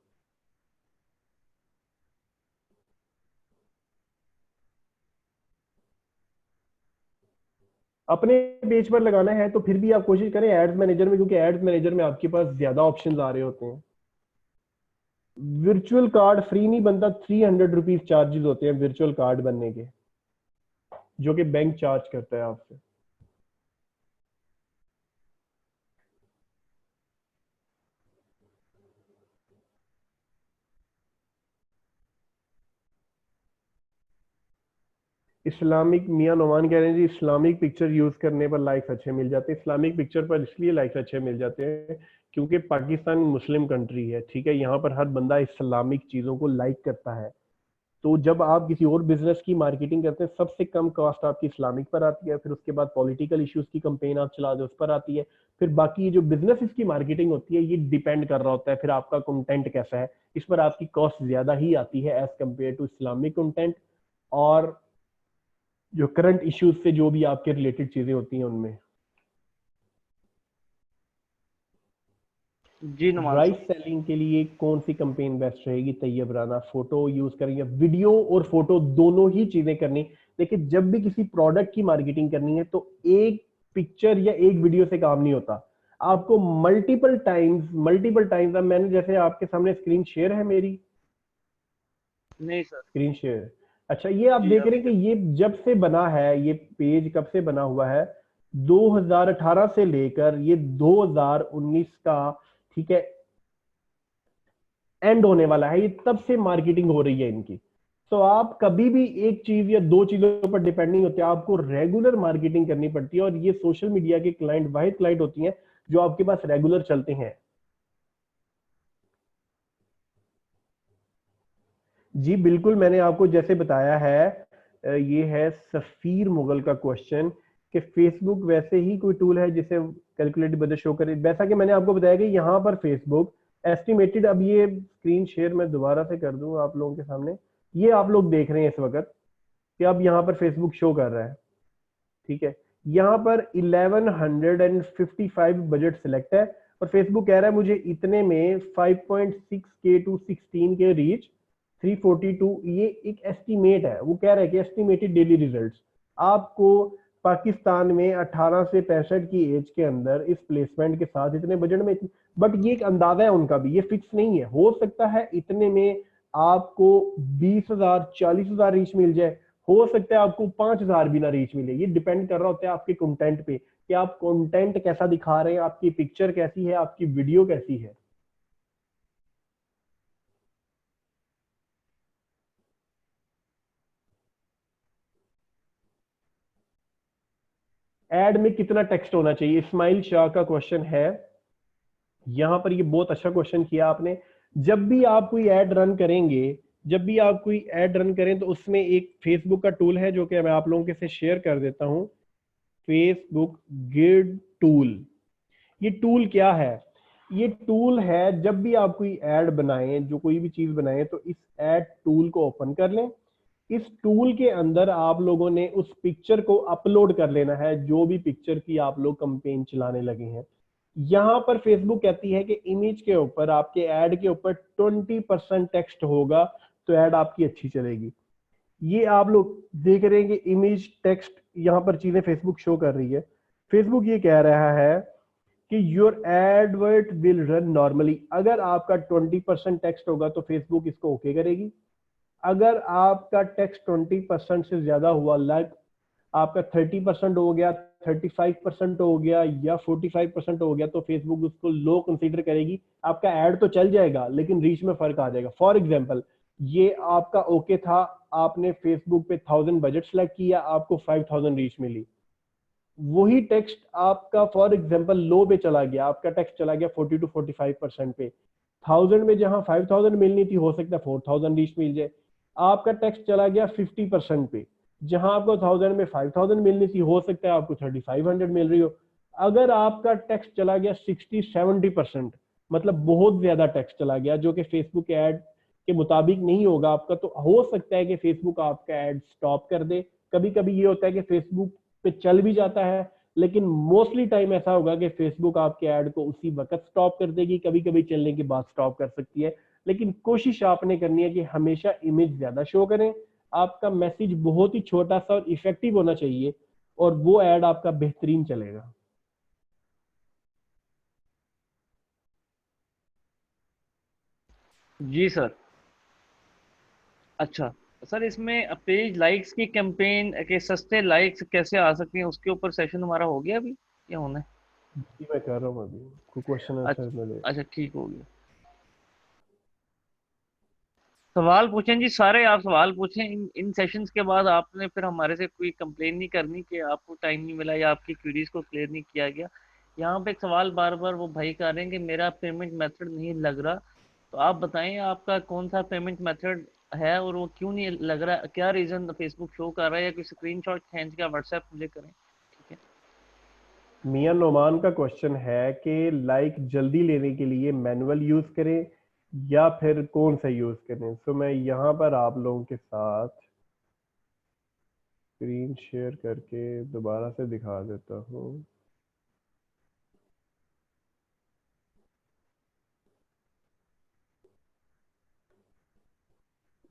[SPEAKER 1] अपने पेज पर लगाना है तो फिर भी आप कोशिश करें एड्स मैनेजर में, क्योंकि एड्स मैनेजर में आपके पास ज्यादा ऑप्शंस आ रहे होते हैं। वर्चुअल कार्ड फ्री नहीं बनता, 300 रुपीज चार्जेस होते हैं वर्चुअल कार्ड बनने के, जो कि बैंक चार्ज करता है आपसे। इस्लामिक मियां नोमान कह रहे हैं जी, इस्लामिक पिक्चर यूज करने पर लाइक्स अच्छे मिल जाते हैं। इस्लामिक पिक्चर पर इसलिए लाइक्स अच्छे मिल जाते हैं क्योंकि पाकिस्तान मुस्लिम कंट्री है, ठीक है, यहाँ पर हर बंदा इस्लामिक चीजों को लाइक करता है। तो जब आप किसी और बिजनेस की मार्केटिंग करते हैं, सबसे कम कॉस्ट आपकी इस्लामिक पर आती है, फिर उसके बाद पॉलिटिकल इश्यूज की कंपेन आप चला दो उस पर आती है, फिर बाकी ये जो बिजनेस की मार्केटिंग होती है ये डिपेंड कर रहा होता है फिर आपका कंटेंट कैसा है, इस पर आपकी कॉस्ट ज्यादा ही आती है as compare to Islamic content. और जो करंट इश्यूज से जो भी आपके रिलेटेड चीजें होती हैं उनमें।
[SPEAKER 2] जी नुमान
[SPEAKER 1] राइट
[SPEAKER 2] साहब।
[SPEAKER 1] सेलिंग के लिए कौन सी कंपेन बेस्ट रहेगी? तैयब राना, फोटो यूज करेंगे, वीडियो और फोटो दोनों ही चीजें करनी। देखिए, जब भी किसी प्रोडक्ट की मार्केटिंग करनी है तो एक पिक्चर या एक वीडियो से काम नहीं होता, आपको मल्टीपल टाइम्स। अब मैंने जैसे आपके सामने स्क्रीन शेयर है मेरी,
[SPEAKER 2] नहीं सर।
[SPEAKER 1] स्क्रीन शेयर, अच्छा, ये आप
[SPEAKER 2] जी
[SPEAKER 1] देख रहे
[SPEAKER 2] अभी
[SPEAKER 1] हैं कि
[SPEAKER 2] तक।
[SPEAKER 1] ये जब से बना है, ये पेज कब से बना हुआ है? 2018 से लेकर ये 2019 का, ठीक है, एंड होने वाला है, ये तब से मार्केटिंग हो रही है इनकी। तो आप कभी भी एक चीज या दो चीजों पर डिपेंड नहीं होते, आपको रेगुलर मार्केटिंग करनी पड़ती है। और ये सोशल मीडिया के क्लाइंट वाहिद क्लाइंट होती हैं जो आपके पास रेगुलर चलते हैं। जी बिल्कुल, मैंने आपको जैसे बताया है, ये है सफीर मुगल का क्वेश्चन कि फेसबुक वैसे ही कोई टूल है जिसे कैलकुलेटेड बजट शो करे। वैसा कि मैंने आपको बताया कि यहाँ पर फेसबुक एस्टिमेटेड, अब ये स्क्रीन शेयर मैं दोबारा से कर दूं आप लोगों के सामने, ये आप लोग देख रहे हैं इस वक्त कि अब यहाँ पर फेसबुक शो कर रहा है, ठीक है, यहाँ पर 1155 बजट सिलेक्ट है, और फेसबुक कह रहा है मुझे इतने में 5.6 के टू 16 के रीच 342, ये एक एस्टीमेट है। वो कह रहा है कि एस्टीमेटेड डेली रिजल्ट्स आपको पाकिस्तान में 18 से 65 की एज के अंदर इस प्लेसमेंट के साथ इतने बजट में, बट ये एक अंदाजा है उनका भी, ये फिक्स नहीं है। हो सकता है इतने में आपको 20,000 40,000 रीच मिल जाए, हो सकता है आपको 5,000 भी ना रीच मिले। ये डिपेंड कर रहा होता है आपके कंटेंट पे कि आप कंटेंट कैसा दिखा रहे हैं, आपकी पिक्चर कैसी है, आपकी वीडियो कैसी है। एड में कितना टेक्स्ट होना चाहिए, इस्माइल शाह का क्वेश्चन है। यहां पर ये बहुत अच्छा क्वेश्चन किया आपने। जब भी आप कोई ऐड रन करेंगे, जब भी आप कोई ऐड रन करें तो उसमें एक फेसबुक का टूल है जो कि मैं आप लोगों के साथ शेयर कर देता हूं, फेसबुक गिड टूल। ये टूल क्या है? ये टूल है, जब भी आप कोई ऐड बनाएं, जो कोई भी चीज बनाएं, तो इस ऐड टूल को ओपन कर लें। इस टूल के अंदर आप लोगों ने उस पिक्चर को अपलोड कर लेना है, जो भी पिक्चर की आप लोग कंपेन चलाने लगे हैं। यहां पर फेसबुक कहती है कि इमेज के ऊपर, आपके ऐड के ऊपर 20% टेक्स्ट होगा तो ऐड आपकी अच्छी चलेगी। ये आप लोग देख रहे हैं कि इमेज टेक्स्ट यहां पर चीजें फेसबुक शो कर रही है। फेसबुक ये कह रहा है कि your advert will run normally. अगर आपका 20% टेक्स्ट होगा तो फेसबुक इसको ओके करेगी। अगर आपका टेक्स्ट 20% से ज्यादा हुआ, लाइक आपका 30% हो गया, 35% हो गया या 45% हो गया, तो फेसबुक उसको लो कंसीडर करेगी। आपका ऐड तो चल जाएगा लेकिन रीच में फर्क आ जाएगा। फॉर एग्जाम्पल, ये आपका ओके था, आपने फेसबुक पे 1000 बजट सेलेक्ट किया, आपको 5000 रीच मिली। वही टेक्स्ट आपका फॉर एग्जांपल लो पे चला गया, आपका टेक्स्ट चला गया 40 to 45% पे। 1000 में जहां 5000 मिलनी थी, हो सकता है 4000 रीच मिल जाए। आपका टेक्स्ट चला गया 50% पे, जहां आपको 1000 में 5000 मिलनी थी, हो सकता है आपको 3500 मिल रही हो। अगर आपका टेक्स्ट चला गया 60-70%, मतलब बहुत ज्यादा टेक्स्ट चला गया जो कि फेसबुक ऐड के मुताबिक नहीं होगा आपका, तो हो सकता है कि फेसबुक आपका ऐड स्टॉप कर दे। कभी कभी ये होता है कि फेसबुक पे चल भी जाता है, लेकिन मोस्टली टाइम ऐसा होगा कि फेसबुक आपके ऐड को उसी वक्त स्टॉप कर देगी। कभी कभी चलने के बाद स्टॉप कर सकती है, लेकिन कोशिश आपने करनी है कि हमेशा इमेज ज्यादा शो करें। आपका मैसेज बहुत ही छोटा सा और इफेक्टिव होना चाहिए, और वो ऐड आपका बेहतरीन चलेगा।
[SPEAKER 2] जी सर। अच्छा सर, इसमें पेज लाइक्स की कैंपेन के सस्ते लाइक्स कैसे आ सकती हैं, उसके ऊपर सेशन हमारा हो गया अभी या होना है?
[SPEAKER 1] जी मैं कर रहा हूँ अभी, कोई क्वेश्चन आंसर में ले।
[SPEAKER 2] अच्छा ठीक हो गया। सवाल पूछें जी, सारे आप सवाल पूछें। इन सेशंस के बाद आपने फिर हमारे से कोई कंप्लेन नहीं करनी कि आपको टाइम नहीं मिला या आपकी क्वेरीज को क्लियर नहीं किया गया। यहाँ पे एक सवाल बार बार वो भाई कर रहे हैं कि मेरा पेमेंट मेथड नहीं लग रहा। तो आप बताएं आपका कौन सा पेमेंट मेथड है और वो क्यों नहीं लग रहा, क्या रीजन फेसबुक शो कर रहा है, या कोई स्क्रीनशॉट खींच के व्हाट्सएप मुझे करें। ठीक है।
[SPEAKER 1] मियां नोमान का क्वेश्चन है कि लाइक जल्दी लेने के लिए मैनुअल यूज करें या फिर कौन सा यूज करें। सो मैं यहाँ पर आप लोगों के साथ स्क्रीन शेयर करके दोबारा से दिखा देता हूँ।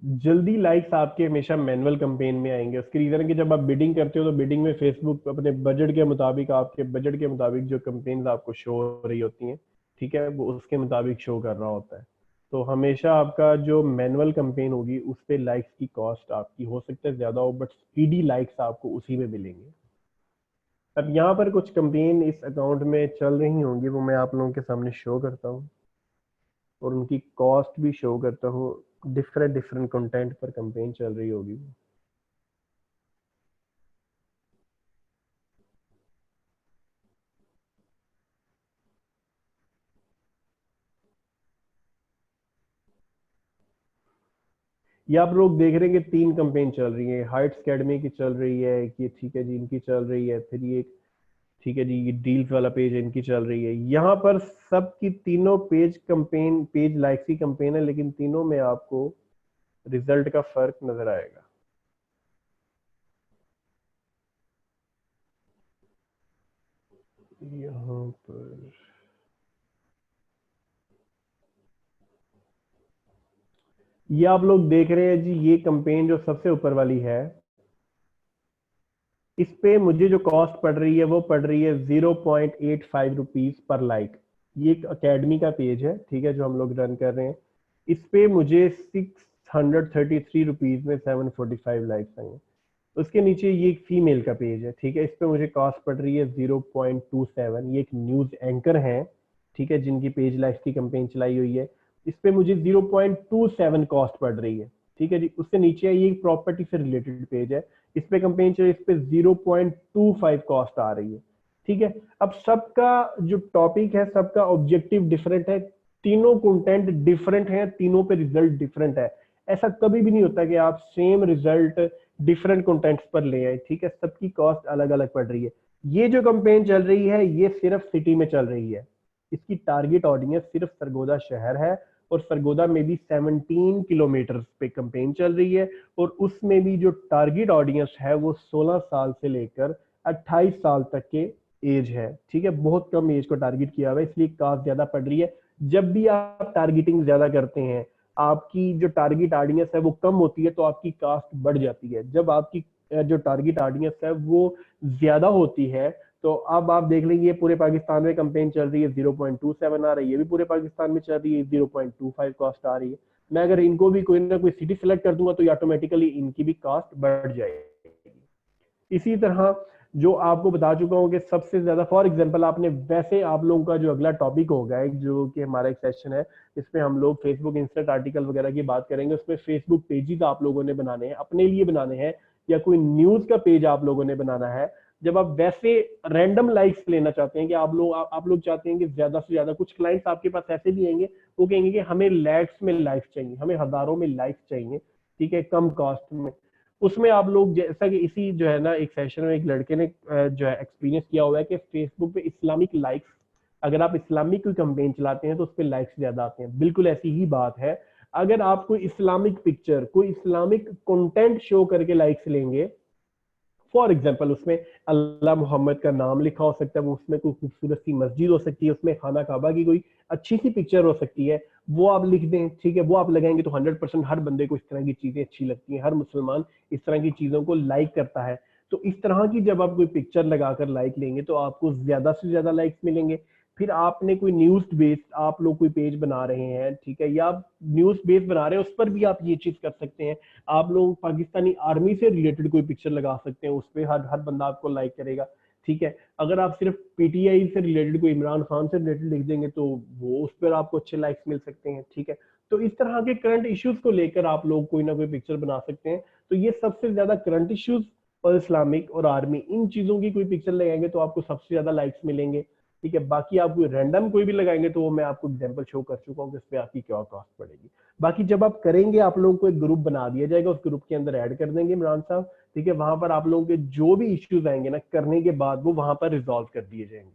[SPEAKER 1] जल्दी लाइक्स आपके हमेशा मैनुअल कैंपेन में आएंगे। उसकी रीजन है कि जब आप बिडिंग करते हो तो बिडिंग में फेसबुक अपने बजट के मुताबिक, आपके बजट के मुताबिक जो कैंपेन्स आपको शो हो रही होती हैं, ठीक है, वो उसके मुताबिक शो कर रहा होता है। तो हमेशा आपका जो मैनुअल कैंपेन होगी उस पे लाइक्स की कॉस्ट आपकी हो सकता है ज्यादा हो, बट स्पीडी लाइक्स आपको उसी में मिलेंगे। अब यहाँ पर कुछ कैंपेन इस अकाउंट में चल रही होंगी, वो मैं आप लोगों के सामने शो करता हूँ और उनकी कॉस्ट भी शो करता हूँ। डिफरेंट डिफरेंट कंटेंट पर कैंपेन चल रही होगी। ये आप लोग देख रहे हैं कि 3 कैंपेन चल रही है। हाइट्स एकेडमी की चल रही है एक, ये ठीक है जी इनकी चल रही है, फिर ये ठीक है जी ये डील्स वाला पेज इनकी चल रही है। यहाँ पर सबकी तीनों पेज कैंपेन, पेज लाइक्स की कैंपेन है, लेकिन तीनों में आपको रिजल्ट का फर्क नजर आएगा। यहाँ पर ये आप लोग देख रहे हैं जी, ये कैंपेन जो सबसे ऊपर वाली है, इस पे मुझे जो कॉस्ट पड़ रही है वो पड़ रही है 0.85 रुपीज पर लाइक। ये एक अकेडमी का पेज है, ठीक है, जो हम लोग रन कर रहे हैं। इस पे मुझे 633 रुपीज में 745 लाइक्स आई हैं। उसके नीचे ये एक फीमेल का पेज है, ठीक है, इस पे मुझे कॉस्ट पड़ रही है 0.27। ये एक न्यूज एंकर है, ठीक है, जिनकी पेज लाइक्स की कैंपेन चलाई हुई है। इस पे मुझे 0.27 कॉस्ट पड़ रही है, ठीक है जी। उससे नीचे ये प्रॉपर्टी से रिलेटेड पेज है, इस पे कैंपेन चल, इस पे 0.25 कॉस्ट आ रही है, ठीक है। अब सबका जो टॉपिक है, सबका ऑब्जेक्टिव डिफरेंट है, तीनों कंटेंट डिफरेंट हैं, तीनों पे रिजल्ट डिफरेंट है। ऐसा कभी भी नहीं होता कि आप सेम रिजल्ट डिफरेंट कंटेंट्स पर ले आए, ठीक है, सबकी कॉस्ट अलग अलग पड़ रही है। ये जो कैंपेन चल रही है ये सिर्फ सिटी में चल रही है, इसकी टारगेट ऑडियंस सिर्फ सरगोदा शहर है, और सरगोदा में भी 17 किलोमीटर पे कैंपेन चल रही है, और उसमें भी जो टारगेट ऑडियंस है वो 16 साल से लेकर 28 साल तक के एज है, ठीक है, बहुत कम एज को टारगेट किया हुआ है, इसलिए कास्ट ज्यादा पड़ रही है। जब भी आप टारगेटिंग ज्यादा करते हैं, आपकी जो टारगेट ऑडियंस है वो कम होती है तो आपकी कास्ट बढ़ जाती है। जब आपकी जो टारगेट ऑडियंस है वो ज्यादा होती है, तो अब आप देख लेंगे पूरे पाकिस्तान में कैंपेन चल रही है 0.27 आ रही है, ये भी पूरे पाकिस्तान में चल रही है 0.25 कॉस्ट आ रही है। मैं अगर इनको भी कोई ना कोई सिटी सेलेक्ट कर दूंगा तो ऑटोमेटिकली इनकी भी कॉस्ट बढ़ जाएगी। इसी तरह जो आपको बता चुका हूँ कि सबसे ज्यादा, फॉर एग्जांपल आपने, वैसे आप लोगों का जो अगला टॉपिक होगा जो कि हमारा एक सेशन है, इसमें हम लोग फेसबुक इंस्टेंट आर्टिकल वगैरह की बात करेंगे। उसमें फेसबुक पेजेस आप लोगों ने बनाने हैं, अपने लिए बनाने हैं, या कोई न्यूज का पेज आप लोगों ने बनाना है। जब आप वैसे रैंडम लाइक्स लेना चाहते हैं कि आप लोग चाहते हैं कि ज्यादा से ज्यादा, कुछ क्लाइंट्स आपके पास ऐसे भी आएंगे वो कहेंगे कि हमें लैक्स में लाइक्स चाहिए, हमें हजारों में लाइक्स चाहिए, ठीक है, कम कॉस्ट में। उसमें आप लोग, जैसा कि इसी जो है ना एक सेशन में एक लड़के ने जो है एक्सपीरियंस किया हुआ है कि फेसबुक पे इस्लामिक लाइक्स, अगर आप इस्लामिक कोई कैंपेन चलाते हैं तो उस पर लाइक्स ज्यादा आते हैं। बिल्कुल ऐसी ही बात है, अगर आप कोई इस्लामिक पिक्चर, कोई इस्लामिक कंटेंट शो करके लाइक्स लेंगे, फॉर एग्जाम्पल उसमें अल्लाह मोहम्मद का नाम लिखा हो सकता है, वो उसमें कोई खूबसूरत सी मस्जिद हो सकती है, उसमें खाना काबा की कोई अच्छी सी पिक्चर हो सकती है, वो आप लिख दें, ठीक है, वो आप लगाएंगे तो 100% हर बंदे को इस तरह की चीजें अच्छी लगती हैं, हर मुसलमान इस तरह की चीजों को लाइक करता है। तो इस तरह की जब आप कोई पिक्चर लगाकर लाइक लेंगे तो आपको ज्यादा से ज्यादा लाइक्स मिलेंगे। फिर आपने कोई न्यूज बेस्ड, आप लोग कोई पेज बना रहे हैं, ठीक है, या आप न्यूज बेस्ड बना रहे हैं, उस पर भी आप ये चीज कर सकते हैं। आप लोग पाकिस्तानी आर्मी से रिलेटेड कोई पिक्चर लगा सकते हैं, उस पर हर हर बंदा आपको लाइक करेगा, ठीक है। अगर आप सिर्फ पीटीआई से रिलेटेड, कोई इमरान खान से रिलेटेड लिख देंगे तो वो उस पर आपको अच्छे लाइक्स मिल सकते हैं, ठीक है। तो इस तरह के करंट इश्यूज को लेकर आप लोग कोई ना कोई पिक्चर बना सकते हैं। तो ये सबसे ज्यादा करंट इश्यूज और इस्लामिक और आर्मी, इन चीजों की कोई पिक्चर लगाएंगे तो आपको सबसे ज्यादा लाइक्स मिलेंगे, ठीक है। बाकी आप कोई रैंडम कोई भी लगाएंगे तो वो मैं आपको एग्जांपल शो कर चुका हूँ कि इस पे आपकी क्या कॉस्ट पड़ेगी। बाकी जब आप करेंगे, आप लोगों को एक ग्रुप बना दिया जाएगा, उस ग्रुप के अंदर ऐड कर देंगे इमरान साहब, ठीक है। वहां पर आप लोगों के जो भी इश्यूज आएंगे ना करने के बाद वो वहां पर रिजॉल्व कर दिए जाएंगे।